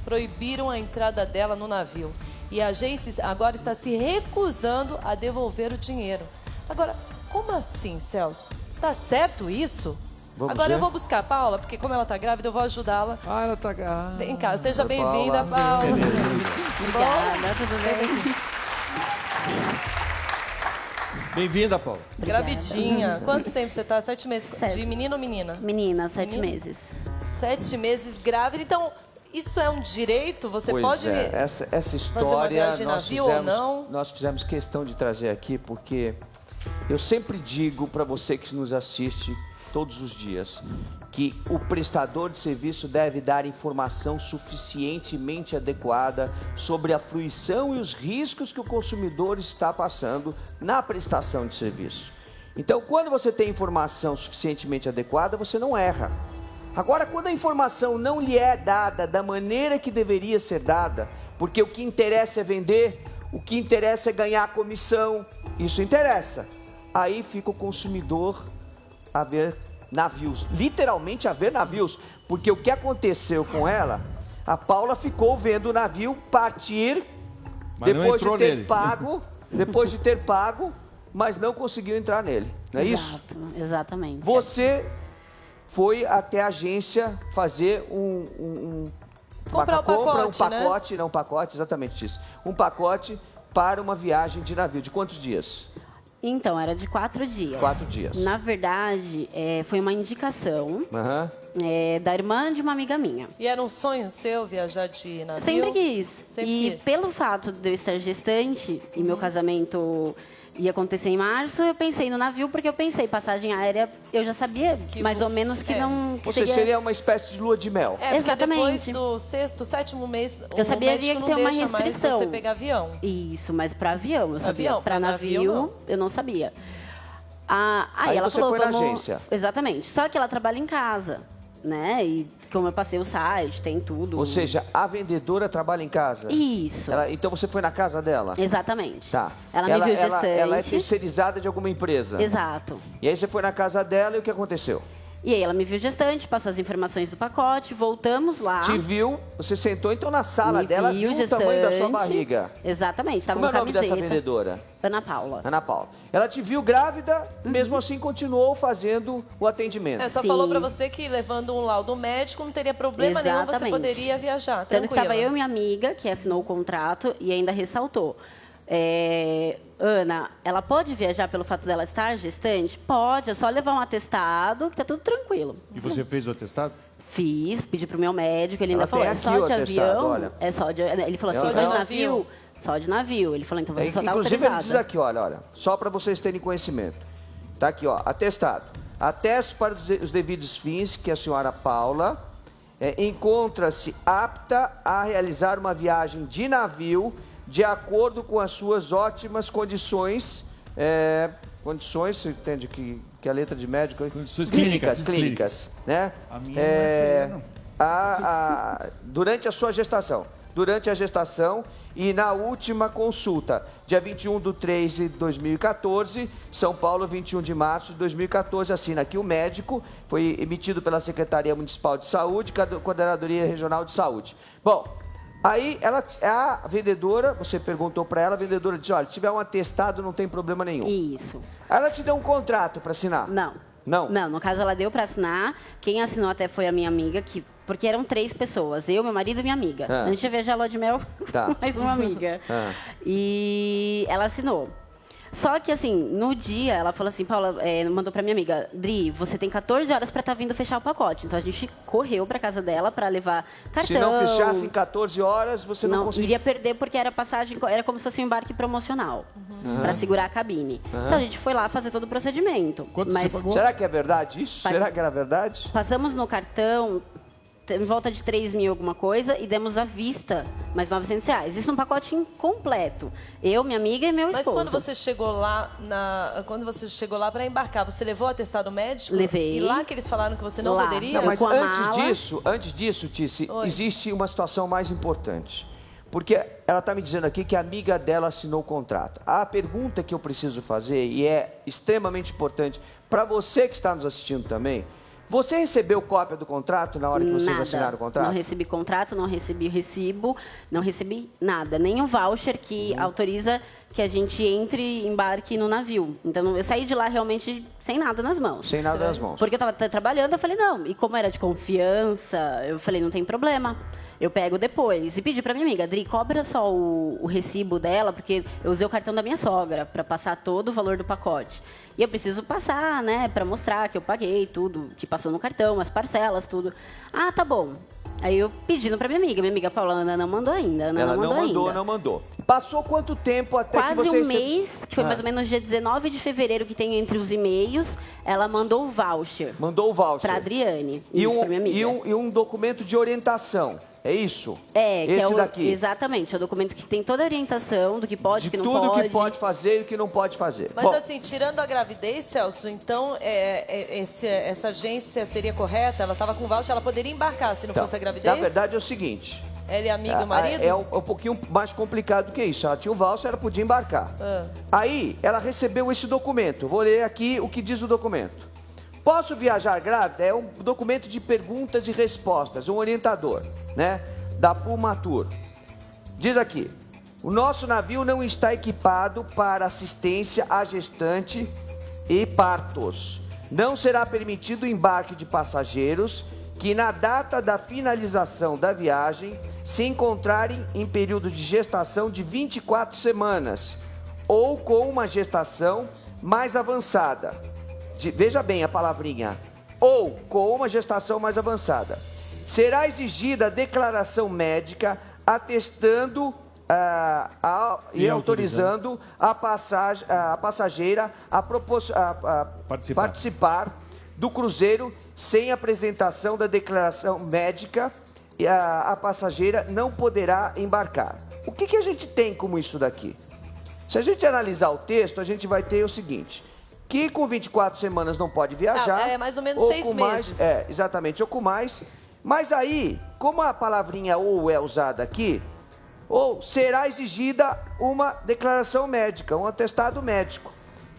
Proibiram a entrada dela no navio. E a agência agora está se recusando a devolver o dinheiro. Agora, como assim, Celso? Tá certo isso? Agora eu vou buscar a Paula, porque como ela tá grávida, eu vou ajudá-la. Ah, ela tá grávida. Vem cá, seja bem-vinda, Paula. Obrigada, tudo bem? Bem-vinda, Paula. Gravidinha. Quanto tempo você tá? 7 meses. De menino ou menina? Menina, 7 meses. 7 meses grávida. Então, isso é um direito? Você pode essa história fazer uma viagem de navio ou não? Nós fizemos questão de trazer aqui porque eu sempre digo para você que nos assiste todos os dias que o prestador de serviço deve dar informação suficientemente adequada sobre a fruição e os riscos que o consumidor está passando na prestação de serviço. Então, quando você tem informação suficientemente adequada, você não erra. Agora, quando a informação não lhe é dada da maneira que deveria ser dada, porque o que interessa é vender, o que interessa é ganhar comissão, isso interessa. Aí fica o consumidor a ver navios, literalmente a ver navios, porque o que aconteceu com ela, a Paula ficou vendo o navio partir depois de ter pago, mas não conseguiu entrar nele, não é isso? Exatamente. Você foi até a agência fazer comprar um pacote, um pacote para uma viagem de navio. De quantos dias? Então, era de 4 dias. 4 dias. Na verdade, foi uma indicação da irmã de uma amiga minha. E era um sonho seu viajar de navio? Sempre quis. Sempre quis. Pelo fato de eu estar gestante e meu casamento ia acontecer em março, eu pensei no navio, porque eu pensei, passagem aérea, eu já sabia mais ou menos que não... Ou seja, seria uma espécie de lua de mel. Exatamente. Depois do 6º mês, eu sabia que não ter uma deixa mais restrição. você pegar avião. Isso, mas para avião eu sabia. Para navio, navio, eu não sabia. Aí ela você falou, foi na agência. Exatamente. Só que ela trabalha em casa, né? E como eu passei o site, tem tudo. Ou seja, a vendedora trabalha em casa? Isso. Então você foi na casa dela? Exatamente. Tá. Ela me viu gestante. Ela é terceirizada de alguma empresa? Exato. E aí você foi na casa dela e o que aconteceu? E aí ela me viu gestante, passou as informações do pacote, voltamos lá. Te viu, você sentou então na sala dela, viu o tamanho da sua barriga. Exatamente, tava Como com é o nome camiseta. dessa vendedora? Ana Paula. Ana Paula. Ela te viu grávida, mesmo assim continuou fazendo o atendimento. Só falou pra você que levando um laudo médico não teria problema nenhum, você poderia viajar, Tanto que tranquila. tava eu e minha amiga, que assinou o contrato, e ainda ressaltou. Ana, ela pode viajar pelo fato dela estar gestante? Pode, é só levar um atestado, que tá tudo tranquilo. E você fez o atestado? Fiz, pedi pro meu médico, ele ainda falou, é só de avião? Olha. É só de... Ele falou, só de navio? Só de navio. Ele falou, então você só tá autorizada. Inclusive ele diz aqui, olha, só para vocês terem conhecimento. Tá aqui, ó, atestado. Atesto para os devidos fins que a senhora Paula encontra-se apta a realizar uma viagem de navio de acordo com as suas ótimas condições, você entende que a letra de médico... Condições clínicas, né? A minha não é feia, não. Durante a sua gestação. Durante a gestação e na última consulta, dia 21/3/2014, São Paulo, 21 de março de 2014, assina aqui o médico, foi emitido pela Secretaria Municipal de Saúde, Coordenadoria Regional de Saúde. Bom, aí a vendedora, você perguntou para ela, a vendedora disse, olha, se tiver um atestado não tem problema nenhum. Isso. Ela te deu um contrato para assinar? Não. Não? Não, no caso ela deu para assinar. Quem assinou até foi a minha amiga, porque eram 3 pessoas, eu, meu marido e minha amiga. A gente ia viajar lua de mel com mais uma amiga. E ela assinou. Só que assim, no dia, ela falou assim, Paula, mandou pra minha amiga, Dri, você tem 14 horas pra estar vindo fechar o pacote. Então a gente correu pra casa dela pra levar cartão. Se não fechasse em 14 horas, você não conseguia. Iria perder porque era passagem, era como se fosse um embarque promocional. Pra segurar a cabine. Então a gente foi lá fazer todo o procedimento. Quanto você pagou? Será que é verdade isso? Será que era verdade? Passamos no cartão em volta de 3 mil alguma coisa e demos à vista mais R$900. Isso num pacote incompleto. Eu, minha amiga e meu esposo. Mas quando você chegou lá para embarcar, você levou o atestado médico? Levei. E lá que eles falaram que você não poderia? Não, mas antes disso, Tice, existe uma situação mais importante. Porque ela está me dizendo aqui que a amiga dela assinou o contrato. A pergunta que eu preciso fazer, e é extremamente importante para você que está nos assistindo também, você recebeu cópia do contrato na hora que vocês assinaram o contrato? Não recebi contrato, não recebi recibo, não recebi nada. Nem o voucher que autoriza que a gente entre e embarque no navio. Então, eu saí de lá realmente sem nada nas mãos. Sem nada nas mãos. Porque eu estava trabalhando, eu falei, não. E como era de confiança, eu falei, não tem problema. Eu pego depois. E pedi pra minha amiga, Dri, cobra só o recibo dela, porque eu usei o cartão da minha sogra para passar todo o valor do pacote. E eu preciso passar, né, para mostrar que eu paguei tudo, que passou no cartão, as parcelas, tudo. Ah, tá bom. Aí eu pedindo pra minha amiga Paula, Ana não mandou ainda. Ela não mandou. Passou quanto tempo até que você... Quase um mês, que foi mais ou menos dia 19 de fevereiro, que tem entre os e-mails, ela mandou o voucher. Mandou o voucher. Pra Adriane, pra minha amiga. E um documento de orientação, é isso? Esse daqui. Exatamente, é o documento que tem toda a orientação do que pode, que não pode. Tudo que pode fazer e o que não pode fazer. Mas assim, tirando a gravidez, Celso, então essa agência seria correta? Ela estava com voucher, ela poderia embarcar se não fosse a gravidez? Na verdade é o seguinte... Ela é amiga do marido? É um pouquinho mais complicado do que isso. Ela tinha o voucher, ela podia embarcar. Aí, ela recebeu esse documento. Vou ler aqui o que diz o documento. Posso viajar grávida? É um documento de perguntas e respostas, um orientador, né? Da Pumatur. Diz aqui, o nosso navio não está equipado para assistência à gestante e partos. Não será permitido o embarque de passageiros que na data da finalização da viagem se encontrarem em período de gestação de 24 semanas ou com uma gestação mais avançada, veja bem a palavrinha, ou com uma gestação mais avançada, será exigida a declaração médica atestando e autorizando a passageira a participar do cruzeiro sem apresentação da declaração médica, a passageira não poderá embarcar. O que a gente tem como isso daqui? Se a gente analisar o texto, a gente vai ter o seguinte, que com 24 semanas não pode viajar. É mais ou menos 6 meses. Exatamente, ou com mais. Mas aí, como a palavrinha ou é usada aqui, ou será exigida uma declaração médica, um atestado médico.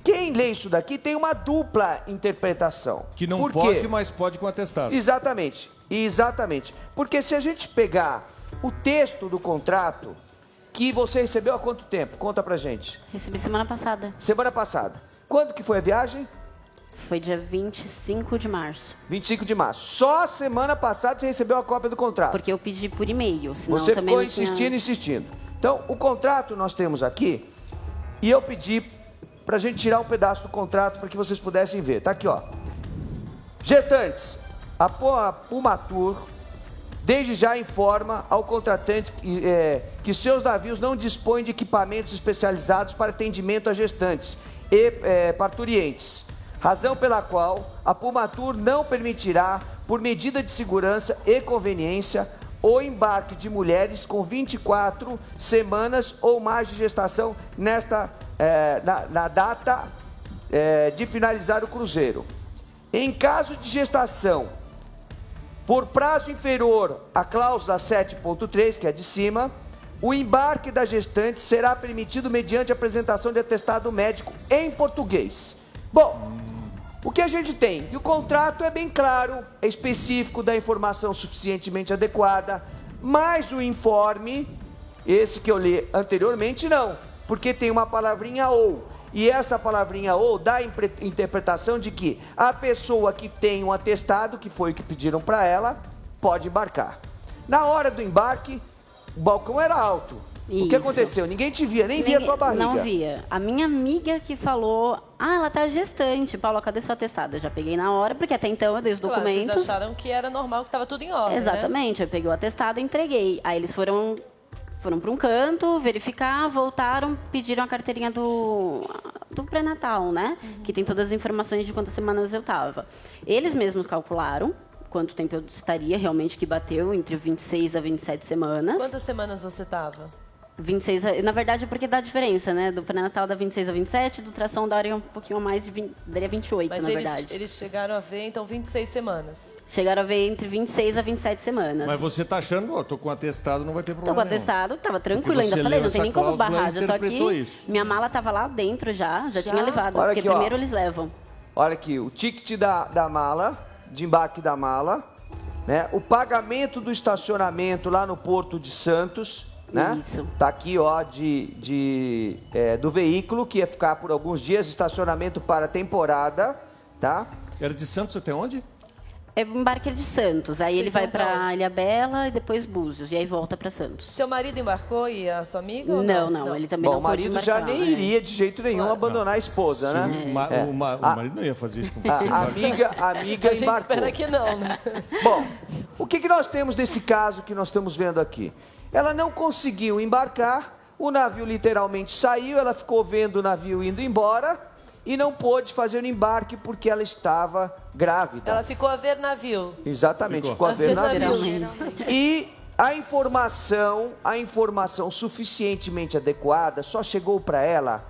Quem lê isso daqui tem uma dupla interpretação. Que não pode, mas pode com atestado. Exatamente, exatamente. Porque se a gente pegar o texto do contrato, que você recebeu há quanto tempo? Conta pra gente. Recebi semana passada. Semana passada. Quando que foi a viagem? Foi dia 25 de março. 25 de março. Só semana passada você recebeu a cópia do contrato. Porque eu pedi por e-mail. Você ficou insistindo. Então, o contrato nós temos aqui, e eu pedi pra gente tirar um pedaço do contrato para que vocês pudessem ver. Tá aqui, ó. Gestantes, a Pumatur desde já informa ao contratante que seus navios não dispõem de equipamentos especializados para atendimento a gestantes e parturientes. Razão pela qual a Pumatur não permitirá, por medida de segurança e conveniência, o embarque de mulheres com 24 semanas ou mais de gestação na data de finalizar o cruzeiro. Em caso de gestação por prazo inferior à cláusula 7.3, que é de cima, o embarque da gestante será permitido mediante apresentação de atestado médico em português. Bom, o que a gente tem? Que o contrato é bem claro, é específico, dá informação suficientemente adequada, mas o informe, esse que eu li anteriormente, não, porque tem uma palavrinha ou. E essa palavrinha ou dá a interpretação de que a pessoa que tem um atestado, que foi o que pediram para ela, pode embarcar. Na hora do embarque, o balcão era alto. Isso. O que aconteceu? Ninguém te via, nem via a tua barriga. Não via. A minha amiga que falou, ela tá gestante. Paula, cadê seu atestado? Eu já peguei na hora, porque até então eu dei os documentos. Vocês acharam que era normal, que estava tudo em ordem, Exatamente. Né? Eu peguei o atestado e entreguei. Aí eles foram para um canto, verificar, voltaram, pediram a carteirinha do pré-natal, né? Que tem todas as informações de quantas semanas eu tava. Eles mesmos calcularam quanto tempo eu estaria, realmente que bateu, entre 26 a 27 semanas. Quantas semanas você tava? 26, na verdade, é porque dá diferença, né? Do pré-natal dá 26 a 27, do ultrassom daria um pouquinho mais, daria 28, mas na verdade. Eles chegaram a ver, então, 26 semanas. Chegaram a ver entre 26 a 27 semanas. Mas você tá achando, ó, tô com atestado, não vai ter problema Tô com atestado, tava tranquilo, ainda falei, não tem nem como barrar, já tô aqui. Isso. Minha mala tava lá dentro já tinha levado, Olha porque aqui, primeiro eles levam. Olha aqui, o ticket da mala, de embarque da mala, né? O pagamento do estacionamento lá no Porto de Santos, né? Isso. Tá aqui, ó, do veículo, que ia ficar por alguns dias, estacionamento para temporada, tá? Era de Santos até onde? É o embarque de Santos, aí ele vai pra Ilhabela e depois Búzios, e aí volta pra Santos. Seu marido embarcou e a sua amiga? Ou não, ele também não pôde embarcar. O marido já nem iria de jeito nenhum abandonar a esposa, né? O marido não ia fazer isso com você. A amiga a gente embarcou. espera que não, né? Bom, o que nós temos nesse caso que nós estamos vendo aqui? Ela não conseguiu embarcar, o navio literalmente saiu, ela ficou vendo o navio indo embora e não pôde fazer o embarque porque ela estava grávida. Ela ficou a ver navio. Exatamente, ficou a ver navio. E a informação suficientemente adequada só chegou para ela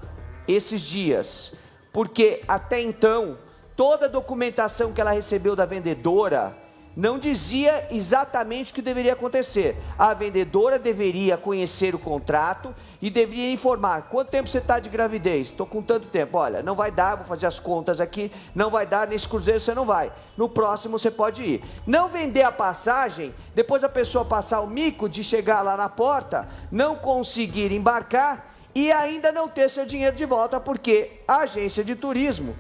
esses dias, porque até então toda a documentação que ela recebeu da vendedora não dizia exatamente o que deveria acontecer. A vendedora deveria conhecer o contrato e deveria informar. Quanto tempo você está de gravidez? Estou com tanto tempo. Olha, não vai dar, vou fazer as contas aqui. Não vai dar, nesse cruzeiro você não vai. No próximo você pode ir. Não vender a passagem, depois a pessoa passar o mico de chegar lá na porta, não conseguir embarcar e ainda não ter seu dinheiro de volta, porque a agência de turismo,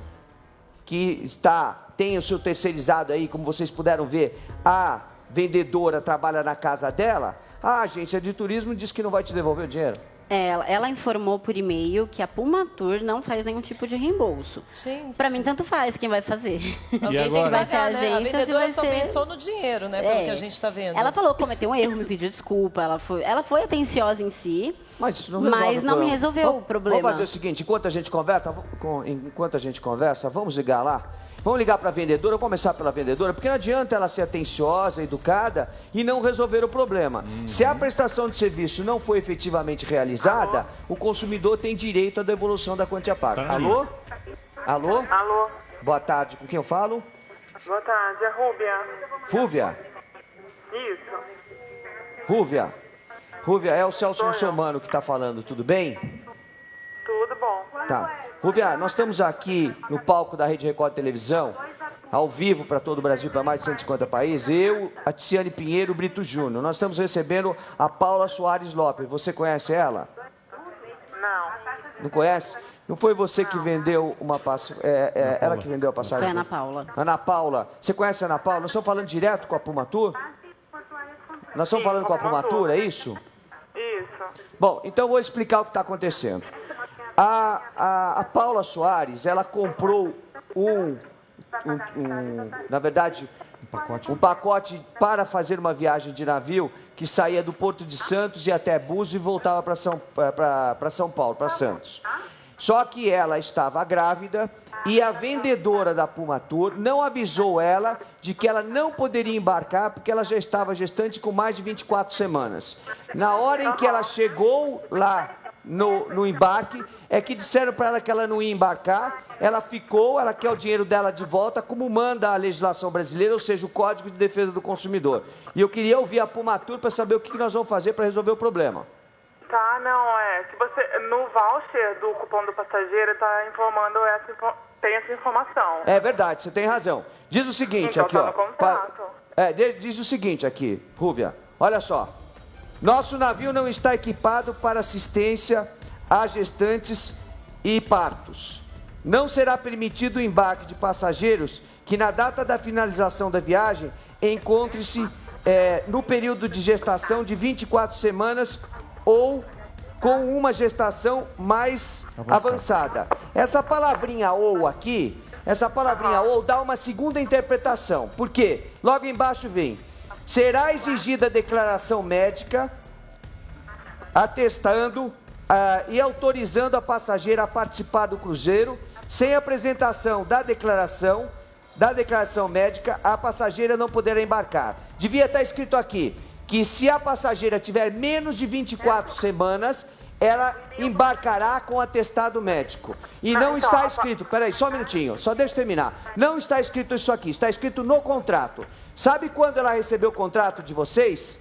que tem o seu terceirizado aí, como vocês puderam ver, a vendedora trabalha na casa dela, a agência de turismo diz que não vai te devolver o dinheiro. Ela informou por e-mail que a Puma Tour não faz nenhum tipo de reembolso. Gente. Pra mim, tanto faz quem vai fazer. Alguém tem que pagar, né? A vendedora só pensou no dinheiro, né? Pelo que a gente tá vendo. Ela falou que cometeu um erro, me pediu desculpa. Ela foi atenciosa em si, mas não, me resolveu o problema. Vamos fazer o seguinte, enquanto a gente conversa, vamos ligar lá? Vamos ligar para a vendedora, vamos começar pela vendedora, porque não adianta ela ser atenciosa, educada e não resolver o problema. Se a prestação de serviço não foi efetivamente realizada, o consumidor tem direito à devolução da quantia paga. Alô? Alô? Alô? Boa tarde, com quem eu falo? Boa tarde, é Rúbia. Fúvia? Isso. Rúvia? Rúvia, é o Celso Russomano que está falando, tudo bem? Tudo bom. Tá. Rúvia, nós estamos aqui no palco da Rede Record Televisão, ao vivo para todo o Brasil, para mais de 150 países. Eu, a Tiziane Pinheiro, Brito Júnior. Nós estamos recebendo a Paula Soares Lopes. Você conhece ela? Não. Não conhece? Não foi você que vendeu uma passagem? Ela que vendeu a passagem? Foi a Ana Paula. Ana Paula. Você conhece a Ana Paula? Nós estamos falando direto com a Puma Tour? Nós estamos falando com a Puma Tour, é isso? Isso. Bom, então eu vou explicar o que está acontecendo. A Paula Soares, ela comprou na verdade, um pacote para fazer uma viagem de navio que saía do Porto de Santos e até Búzios e voltava para São Paulo, para Santos. Só que ela estava grávida e a vendedora da Puma Tour não avisou ela de que ela não poderia embarcar porque ela já estava gestante com mais de 24 semanas. Na hora em que ela chegou lá no embarque, é que disseram para ela que ela não ia embarcar, ela ficou, ela quer o dinheiro dela de volta, como manda a legislação brasileira, ou seja, o Código de Defesa do Consumidor. E eu queria ouvir a Puma Tour para saber o que nós vamos fazer para resolver o problema. Tá, não, se você, no voucher do cupom do passageiro, tá informando tem essa informação. É verdade, você tem razão. Diz o seguinte então, aqui, tá no contrato. Diz o seguinte aqui, Rúvia, olha só. Nosso navio não está equipado para assistência a gestantes e partos. Não será permitido o embarque de passageiros que na data da finalização da viagem encontre-se no período de gestação de 24 semanas ou com uma gestação mais avançada. Essa palavrinha ou aqui, ou dá uma segunda interpretação. Por quê? Logo embaixo vem: será exigida a declaração médica atestando e autorizando a passageira a participar do cruzeiro. Sem apresentação da declaração médica, a passageira não poderá embarcar. Devia estar escrito aqui que se a passageira tiver menos de 24 semanas, ela embarcará com atestado médico. E não está escrito, peraí, só um minutinho, só deixa eu terminar. Não está escrito isso aqui, está escrito no contrato. Sabe quando ela recebeu o contrato de vocês?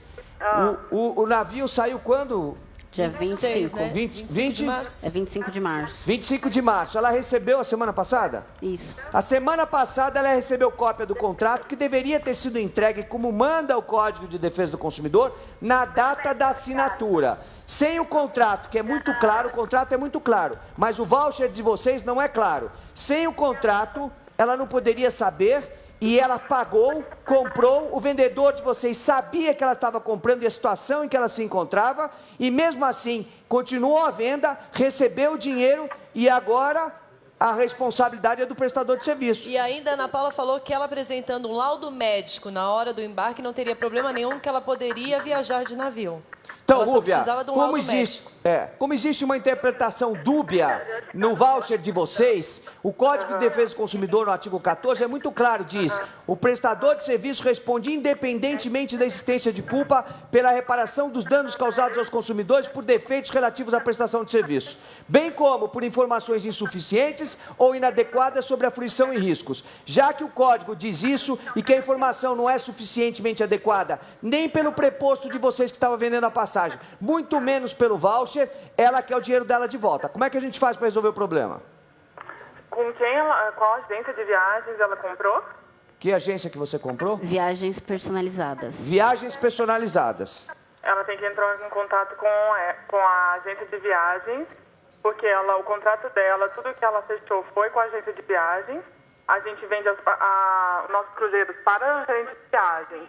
O navio saiu quando? Dia 25. Né? 20 de março. É 25 de março. 25 de março. Ela recebeu a semana passada? Isso. A semana passada ela recebeu cópia do contrato que deveria ter sido entregue, como manda o Código de Defesa do Consumidor, na data da assinatura. Sem o contrato, que é muito claro, o contrato é muito claro, mas o voucher de vocês não é claro. Sem o contrato, ela não poderia saber. E ela pagou, comprou, o vendedor de vocês sabia que ela estava comprando e a situação em que ela se encontrava, e mesmo assim continuou a venda, recebeu o dinheiro e agora a responsabilidade é do prestador de serviço. E ainda a Ana Paula falou que ela apresentando um laudo médico na hora do embarque não teria problema nenhum, que ela poderia viajar de navio. Então, ela só Rúbia, precisava de um laudo médico. Como existe uma interpretação dúbia no voucher de vocês, o Código de Defesa do Consumidor, no artigo 14, é muito claro, diz: o prestador de serviço responde independentemente da existência de culpa pela reparação dos danos causados aos consumidores por defeitos relativos à prestação de serviço, bem como por informações insuficientes ou inadequadas sobre a fruição e riscos. Já que o Código diz isso e que a informação não é suficientemente adequada, nem pelo preposto de vocês que estavam vendendo a passagem, muito menos pelo voucher, ela quer o dinheiro dela de volta. Como é que a gente faz para resolver o problema? Com quem qual agência de viagens ela comprou? Que agência que você comprou? Viagens personalizadas. Viagens personalizadas. Ela tem que entrar em contato com a agência de viagens, porque o contrato dela, tudo que ela fechou foi com a agência de viagens. A gente vende os nossos cruzeiros para a agência de viagens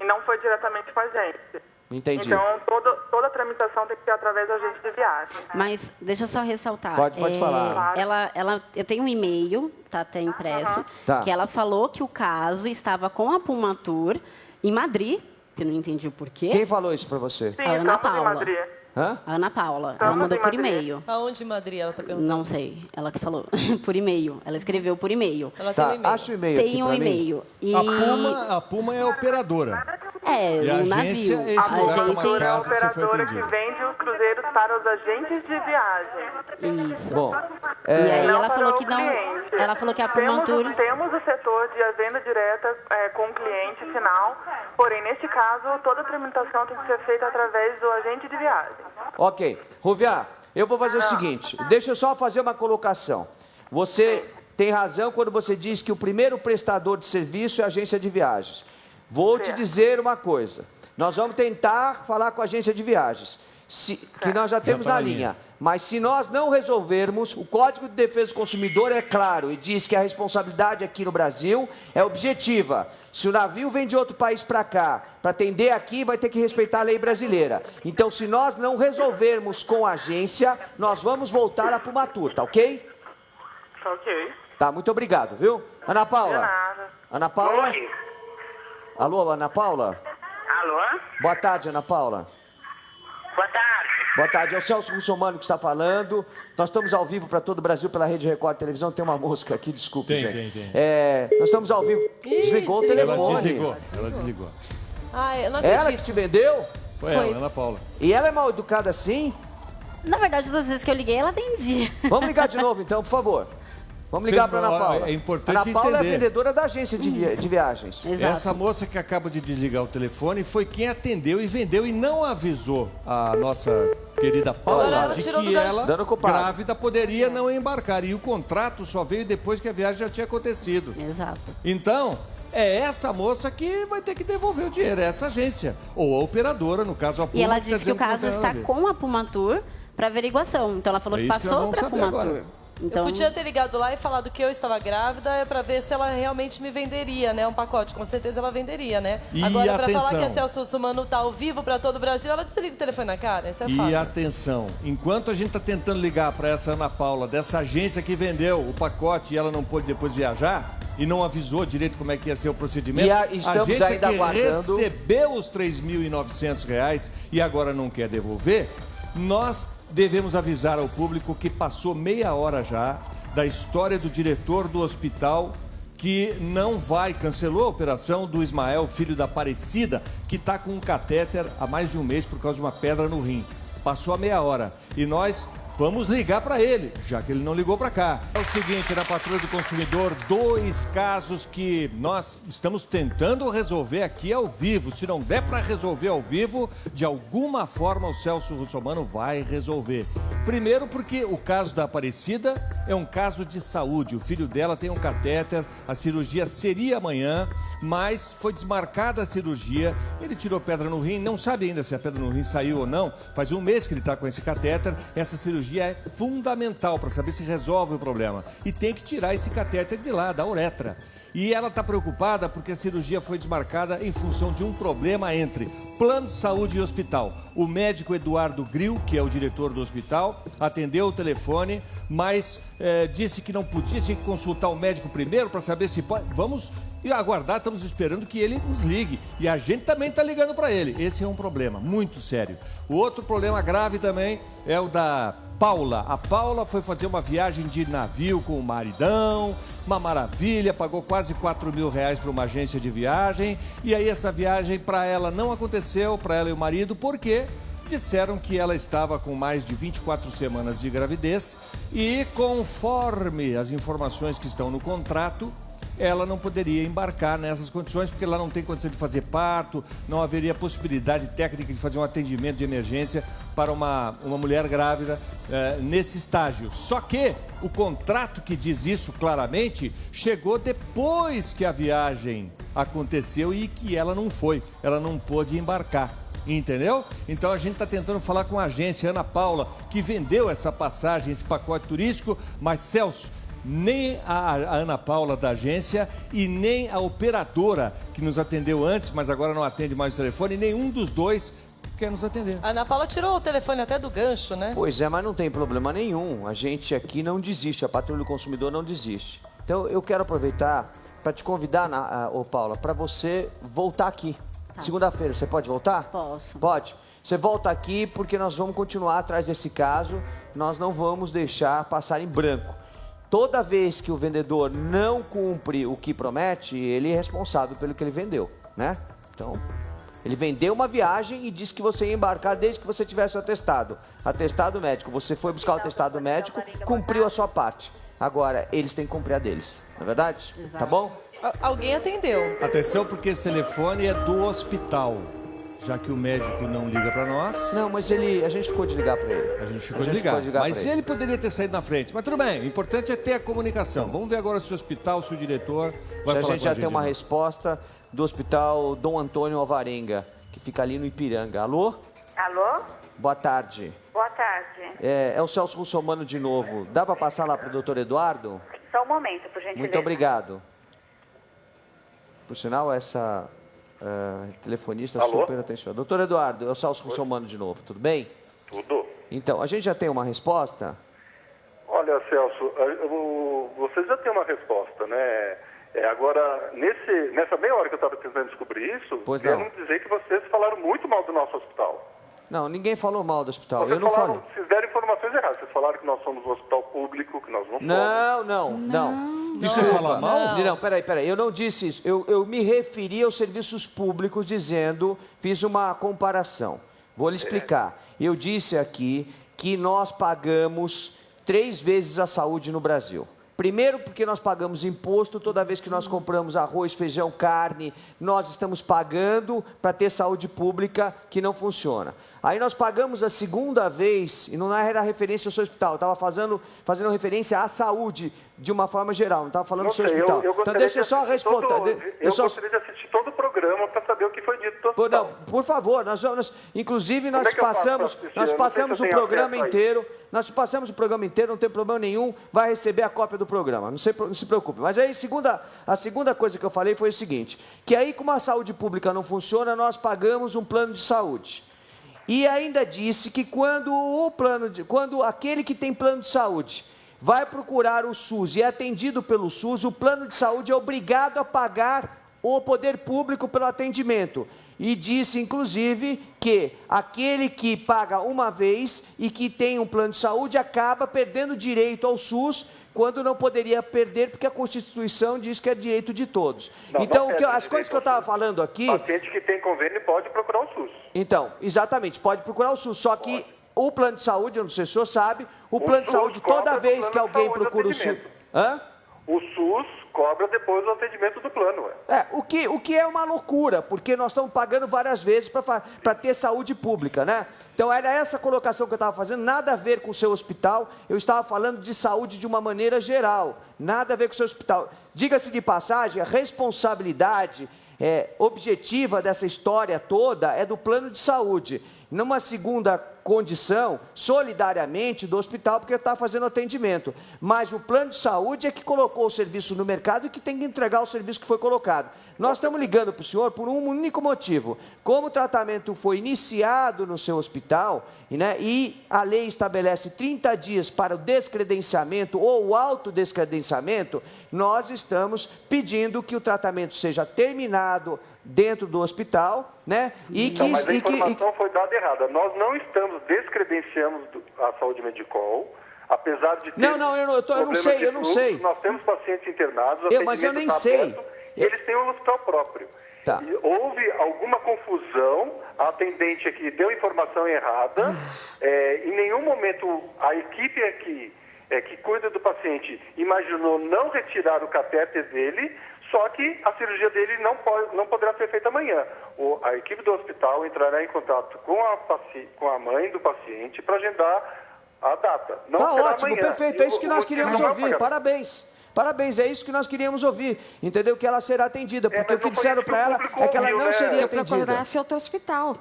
e não foi diretamente com a agência. Entendi. Então, toda a tramitação tem que ser através da agente de viagem. Mas deixa eu só ressaltar. Pode falar. Eu tenho um e-mail, tá até impresso, Tá. que ela falou que o caso estava com a Pumatur em Madrid, que eu não entendi o porquê. Quem falou isso pra você? Sim, A Ana estamos em Paula. Madrid. Hã? A Ana Paula. Estamos Ela mandou em por Madrid. e-mail. Aonde em Madrid ela tá perguntando? Não sei, ela que falou. Por e-mail. Ela escreveu por e-mail. Ela tem um Tá, e-mail. acha o e-mail aqui Tem um pra mim. e-mail. E... A Puma é a operadora. É, E a um agência navio. é esse lugar agência... como a É a casa que você foi operadora que atendido. vende os cruzeiros para os agentes de viagem. Isso. Bom, E aí Não ela para falou o que não. cliente. Ela falou que a Pumatur. Temos o setor de venda direta com o cliente final, porém, neste caso, toda a tramitação tem que ser feita através do agente de viagem. ok. Ruviá, eu vou fazer o seguinte, deixa eu só fazer uma colocação. Você tem razão quando você diz que o primeiro prestador de serviço é a agência de viagens. Vou te dizer uma coisa, nós vamos tentar falar com a agência de viagens, que nós já temos tá na na linha. linha. Mas se nós não resolvermos, o Código de Defesa do Consumidor é claro e diz que a responsabilidade aqui no Brasil é objetiva. Se o navio vem de outro país para cá, para atender aqui, vai ter que respeitar a lei brasileira. Então, se nós não resolvermos com a agência, nós vamos voltar a Pumatur, tá ok? Ok. Tá, muito obrigado, viu? Ana De Paula. nada. Ana Paula? Alô, Ana Paula? Alô? Boa tarde, Ana Paula. Boa tarde. Boa tarde, é o Celso Russomano que está falando. Nós estamos ao vivo para todo o Brasil pela Rede Record Televisão. Tem uma mosca aqui, desculpe, gente. Tem. Nós estamos ao vivo. Desligou o telefone. Ela desligou. Ai, eu não acredito. Ela que te vendeu? Foi ela, Ana Paula. E ela é mal educada assim? Na verdade, todas as vezes que eu liguei, ela atendia. Vamos ligar de novo, então, por favor. Vamos ligar para Ana Paula. É importante Ana Paula entender. é a vendedora da agência de viagens. Exato. Essa moça que acaba de desligar o telefone foi quem atendeu e vendeu e não avisou a nossa querida Paula Agora ela de tirou do que gancho. ela, Dando culpado. grávida, poderia não embarcar. E o contrato só veio depois que a viagem já tinha acontecido. Exato. Então, é essa moça que vai ter que devolver o dinheiro, é essa agência. Ou a operadora, no caso a Puma. E ela tá disse que o dizendo caso não tem está nada a ver. com a Pumatur para averiguação. Então ela falou É que isso que nós passou vamos para a saber Pumatur. agora. Então, Eu podia ter ligado lá e falado que eu estava grávida para ver se ela realmente me venderia, né? Um pacote. Com certeza ela venderia, né? E Agora, para falar atenção. que a Celso Russomano tá ao vivo para todo o Brasil, ela desliga o telefone na cara. Isso é E fácil. atenção, enquanto a gente está tentando ligar para essa Ana Paula, dessa agência que vendeu o pacote e ela não pôde depois viajar, e não avisou direito como é que ia ser o procedimento, E estamos agência ainda que aguardando. recebeu os R$ 3.900 e agora não quer devolver, nós devemos avisar ao público que passou meia hora já da história do diretor do hospital que não vai, cancelou a operação do Ismael, filho da Aparecida, que está com um catéter há mais de um mês por causa de uma pedra no rim. Passou a meia hora e nós vamos ligar para ele, já que ele não ligou para cá. É o seguinte, na Patrulha do Consumidor, 2 casos que nós estamos tentando resolver aqui ao vivo. Se não der para resolver ao vivo, de alguma forma o Celso Russomano vai resolver. Primeiro porque o caso da Aparecida é um caso de saúde. O filho dela tem um catéter, a cirurgia seria amanhã, mas foi desmarcada a cirurgia. Ele tirou pedra no rim, não sabe ainda se a pedra no rim saiu ou não. Faz um mês que ele está com esse catéter. Essa cirurgia é fundamental para saber se resolve o problema. E tem que tirar esse catéter de lá, da uretra. E ela está preocupada porque a cirurgia foi desmarcada em função de um problema entre plano de saúde e hospital. O médico Eduardo Gril, que é o diretor do hospital, atendeu o telefone, mas disse que não podia, tinha que consultar o médico primeiro para saber se pode. Vamos aguardar, estamos esperando que ele nos ligue. E a gente também está ligando para ele. Esse é um problema muito sério. O outro problema grave também é o da Paula. A Paula foi fazer uma viagem de navio com o maridão, uma maravilha, pagou quase R$4.000 para uma agência de viagem, e aí essa viagem para ela não aconteceu, para ela e o marido, porque disseram que ela estava com mais de 24 semanas de gravidez e, conforme as informações que estão no contrato, ela não poderia embarcar nessas condições, porque ela não tem condição de fazer parto, não haveria possibilidade técnica de fazer um atendimento de emergência para uma mulher grávida nesse estágio. Só que o contrato que diz isso claramente chegou depois que a viagem aconteceu e que ela não foi, ela não pôde embarcar. Entendeu? Então a gente está tentando falar com a agência Ana Paula, que vendeu essa passagem, esse pacote turístico, mas Celso, nem a Ana Paula da agência e nem a operadora que nos atendeu antes, mas agora não atende mais o telefone, nenhum dos dois quer nos atender. A Ana Paula tirou o telefone até do gancho, né? Pois é, mas não tem problema nenhum. A gente aqui não desiste, a Patrulha do Consumidor não desiste. Então, eu quero aproveitar para te convidar, Paula, para você voltar aqui. Tá. Segunda-feira, você pode voltar? Posso. Pode. Você volta aqui porque nós vamos continuar atrás desse caso, nós não vamos deixar passar em branco. Toda vez que o vendedor não cumpre o que promete, ele é responsável pelo que ele vendeu, né? Então, ele vendeu uma viagem e disse que você ia embarcar desde que você tivesse o atestado. Atestado médico, você foi buscar o atestado médico, cumpriu a sua parte. Agora, eles têm que cumprir a deles, não é verdade? Exato. Tá bom? Alguém atendeu. Atenção, porque esse telefone é do hospital. Já que o médico não liga para nós... Não, mas a gente ficou de ligar para ele. A gente ficou de ligar. Mas ele poderia ter saído na frente. Mas tudo bem, o importante é ter a comunicação. Vamos ver agora se o hospital, se o diretor vai falar com a gente. Já tem uma resposta do hospital Dom Antônio Alvarenga, que fica ali no Ipiranga. Alô? Alô? Boa tarde. Boa tarde. É o Celso Russomano de novo. Dá para passar lá para o doutor Eduardo? Só um momento, por gentileza. Muito obrigado. Por sinal, essa... telefonista super atenciosa. Doutor Eduardo, é o Celso Russomano de novo, tudo bem? Tudo. Então, a gente já tem uma resposta? Olha, Celso, você já tem uma resposta, né? Agora, nessa meia hora que eu estava tentando descobrir isso, quero dizer que vocês falaram muito mal do nosso hospital. Não, ninguém falou mal do hospital. Vocês vocês deram informações erradas. Vocês falaram que nós somos um hospital público, que nós não somos. Não. Isso é falar mal? Não, peraí. Eu não disse isso. Eu me referi aos serviços públicos fiz uma comparação. Vou lhe explicar. Eu disse aqui que nós pagamos 3 vezes a saúde no Brasil. Primeiro, porque nós pagamos imposto toda vez que nós compramos arroz, feijão, carne, nós estamos pagando para ter saúde pública que não funciona. Aí nós pagamos a segunda vez, e não era referência ao seu hospital, eu estava fazendo referência à saúde de uma forma geral, não estava falando do seu hospital. Então deixa eu só responder. Eu gostaria de assistir todo o programa para saber o que foi dito do hospital. Não, por favor, inclusive nós passamos o programa inteiro, não tem problema nenhum, vai receber a cópia do programa, não se preocupe. Mas aí a segunda coisa que eu falei foi o seguinte, que aí como a saúde pública não funciona, nós pagamos um plano de saúde. E ainda disse que quando aquele que tem plano de saúde vai procurar o SUS e é atendido pelo SUS, o plano de saúde é obrigado a pagar o poder público pelo atendimento. E disse, inclusive, que aquele que paga uma vez e que tem um plano de saúde acaba perdendo direito ao SUS, quando não poderia perder, porque a Constituição diz que é direito de todos. Então, as coisas que eu estava falando aqui... Paciente que tem convênio pode procurar o SUS. Então, exatamente, pode procurar o SUS, só que o plano de saúde, eu não sei se o senhor sabe, o plano de saúde, toda vez que alguém procura o SUS... O SUS cobra depois o atendimento do plano. O que é uma loucura, porque nós estamos pagando várias vezes para ter saúde pública, né? Então, era essa colocação que eu estava fazendo, nada a ver com o seu hospital, eu estava falando de saúde de uma maneira geral, nada a ver com o seu hospital. Diga-se de passagem, a responsabilidade objetiva dessa história toda é do plano de saúde. Numa segunda condição, solidariamente, do hospital, porque está fazendo atendimento. Mas o plano de saúde é que colocou o serviço no mercado e que tem que entregar o serviço que foi colocado. Nós estamos ligando para o senhor por um único motivo. Como o tratamento foi iniciado no seu hospital, né, e a lei estabelece 30 dias para o descredenciamento ou o autodescredenciamento, nós estamos pedindo que o tratamento seja terminado dentro do hospital, né? Mas a informação foi dada errada. Nós não estamos descredenciando a saúde Medicol, apesar de ter eu não sei. Nós temos pacientes internados, mas eu nem sei. E eles têm um hospital próprio. Tá. E houve alguma confusão, a atendente aqui deu informação errada, em nenhum momento a equipe aqui que cuida do paciente imaginou não retirar o catéter dele, só que a cirurgia dele não poderá ser feita amanhã. A equipe do hospital entrará em contato com a mãe do paciente para agendar a data. Não será ótimo, amanhã. Perfeito, é isso que nós queríamos ouvir, parabéns. Parabéns, é isso que nós queríamos ouvir, entendeu? Que ela será atendida, porque o que disseram para ela é que ela não seria atendida. Eu procurasse outro hospital.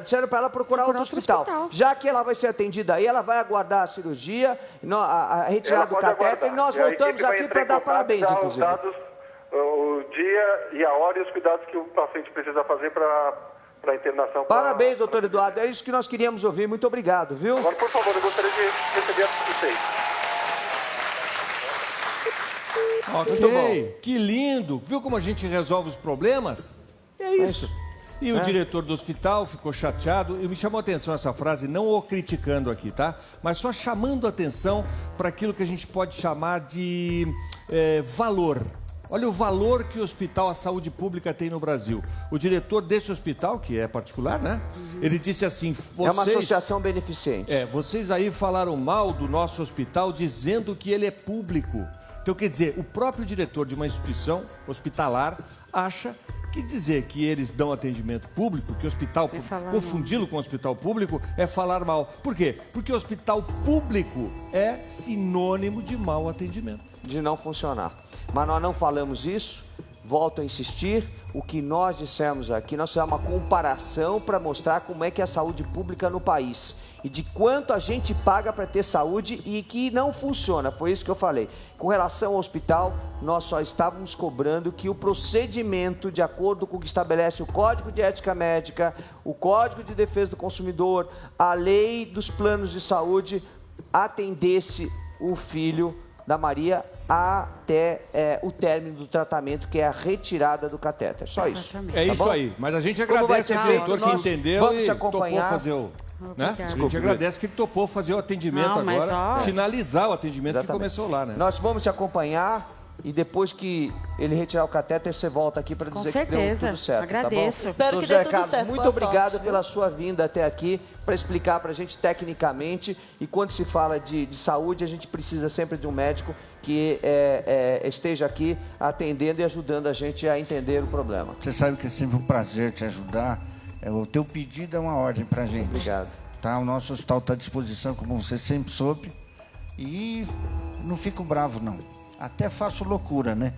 Disseram para ela procurar outro hospital. Já que ela vai ser atendida aí, ela vai aguardar a cirurgia, a retirada do catéter, e nós voltamos aqui para dar parabéns, inclusive. O dia e a hora e os cuidados que o paciente precisa fazer para para internação. Parabéns, doutor Eduardo. É isso que nós queríamos ouvir. Muito obrigado, viu? Agora, por favor, eu gostaria de receber vocês. Ok, que lindo. Viu como a gente resolve os problemas? É isso. E o diretor do hospital ficou chateado e me chamou a atenção essa frase, não o criticando aqui, tá? Mas só chamando a atenção para aquilo que a gente pode chamar de valor. Olha o valor que o hospital, a saúde pública tem no Brasil. O diretor desse hospital, que é particular, né? Ele disse assim, é uma associação beneficente. Vocês aí falaram mal do nosso hospital dizendo que ele é público. Então, quer dizer, o próprio diretor de uma instituição hospitalar acha que dizer que eles dão atendimento público, que o hospital, confundi-lo com o hospital público, é falar mal. Por quê? Porque o hospital público é sinônimo de mau atendimento. De não funcionar. Mas nós não falamos isso, volto a insistir, o que nós dissemos aqui, nós fizemos uma comparação para mostrar como é que é a saúde pública no país e de quanto a gente paga para ter saúde e que não funciona, foi isso que eu falei. Com relação ao hospital, nós só estávamos cobrando que o procedimento, de acordo com o que estabelece o Código de Ética Médica, o Código de Defesa do Consumidor, a lei dos planos de saúde, atendesse o filho da Maria até o término do tratamento, que é a retirada do catéter. Só isso. É isso aí. Mas a gente agradece ao diretor que entendeu e topou fazer o... Né? A gente agradece que ele topou fazer o atendimento agora, finalizar o atendimento que começou lá, né? Nós vamos te acompanhar e depois que ele retirar o catéter, você volta aqui para dizer que deu tudo certo. Agradeço. Tá bom? Espero que dê tudo certo. Muito obrigado pela sua vinda até aqui para explicar para a gente tecnicamente. E quando se fala de saúde, a gente precisa sempre de um médico que esteja aqui atendendo e ajudando a gente a entender o problema. Você sabe que é sempre um prazer te ajudar. O teu pedido é uma ordem para a gente. Obrigado. Tá? O nosso hospital está à disposição, como você sempre soube. E não fico bravo, não. Até faço loucura, né?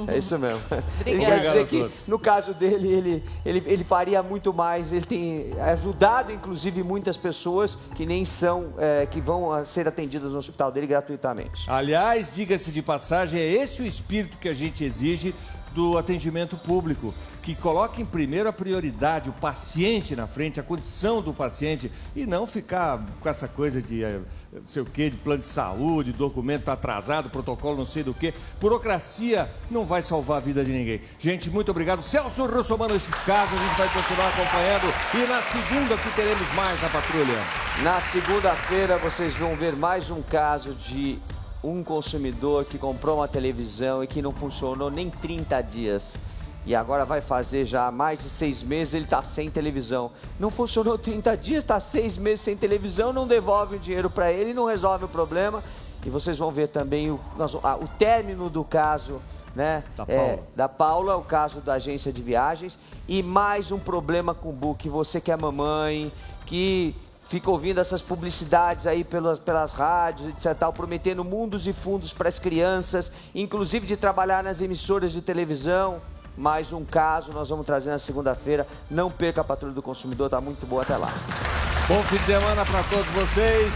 É isso mesmo. Obrigado. Quer dizer que, no caso dele, ele faria muito mais. Ele tem ajudado, inclusive, muitas pessoas que nem são, que vão ser atendidas no hospital dele gratuitamente. Aliás, diga-se de passagem, é esse o espírito que a gente exige do atendimento público, que coloque em primeiro a prioridade, o paciente na frente, a condição do paciente, e não ficar com essa coisa de não sei o quê, de plano de saúde, documento está atrasado, protocolo não sei do quê. Burocracia não vai salvar a vida de ninguém. Gente, muito obrigado. Celso Russomano, esses casos a gente vai continuar acompanhando e na segunda que teremos mais na Patrulha. Na segunda-feira vocês vão ver mais um caso de um consumidor que comprou uma televisão e que não funcionou nem 30 dias. E agora vai fazer já mais de 6 meses, ele está sem televisão. Não funcionou 30 dias, está 6 meses sem televisão, não devolve o dinheiro para ele, não resolve o problema. E vocês vão ver também o término do caso, né? Da Paula, o caso da agência de viagens. E mais um problema com o Book. Você que é mamãe, que fica ouvindo essas publicidades aí pelas rádios, etc. Tal, prometendo mundos e fundos para as crianças, inclusive de trabalhar nas emissoras de televisão. Mais um caso nós vamos trazer na segunda-feira. Não perca a Patrulha do Consumidor, tá muito boa. Até lá. Bom fim de semana para todos vocês.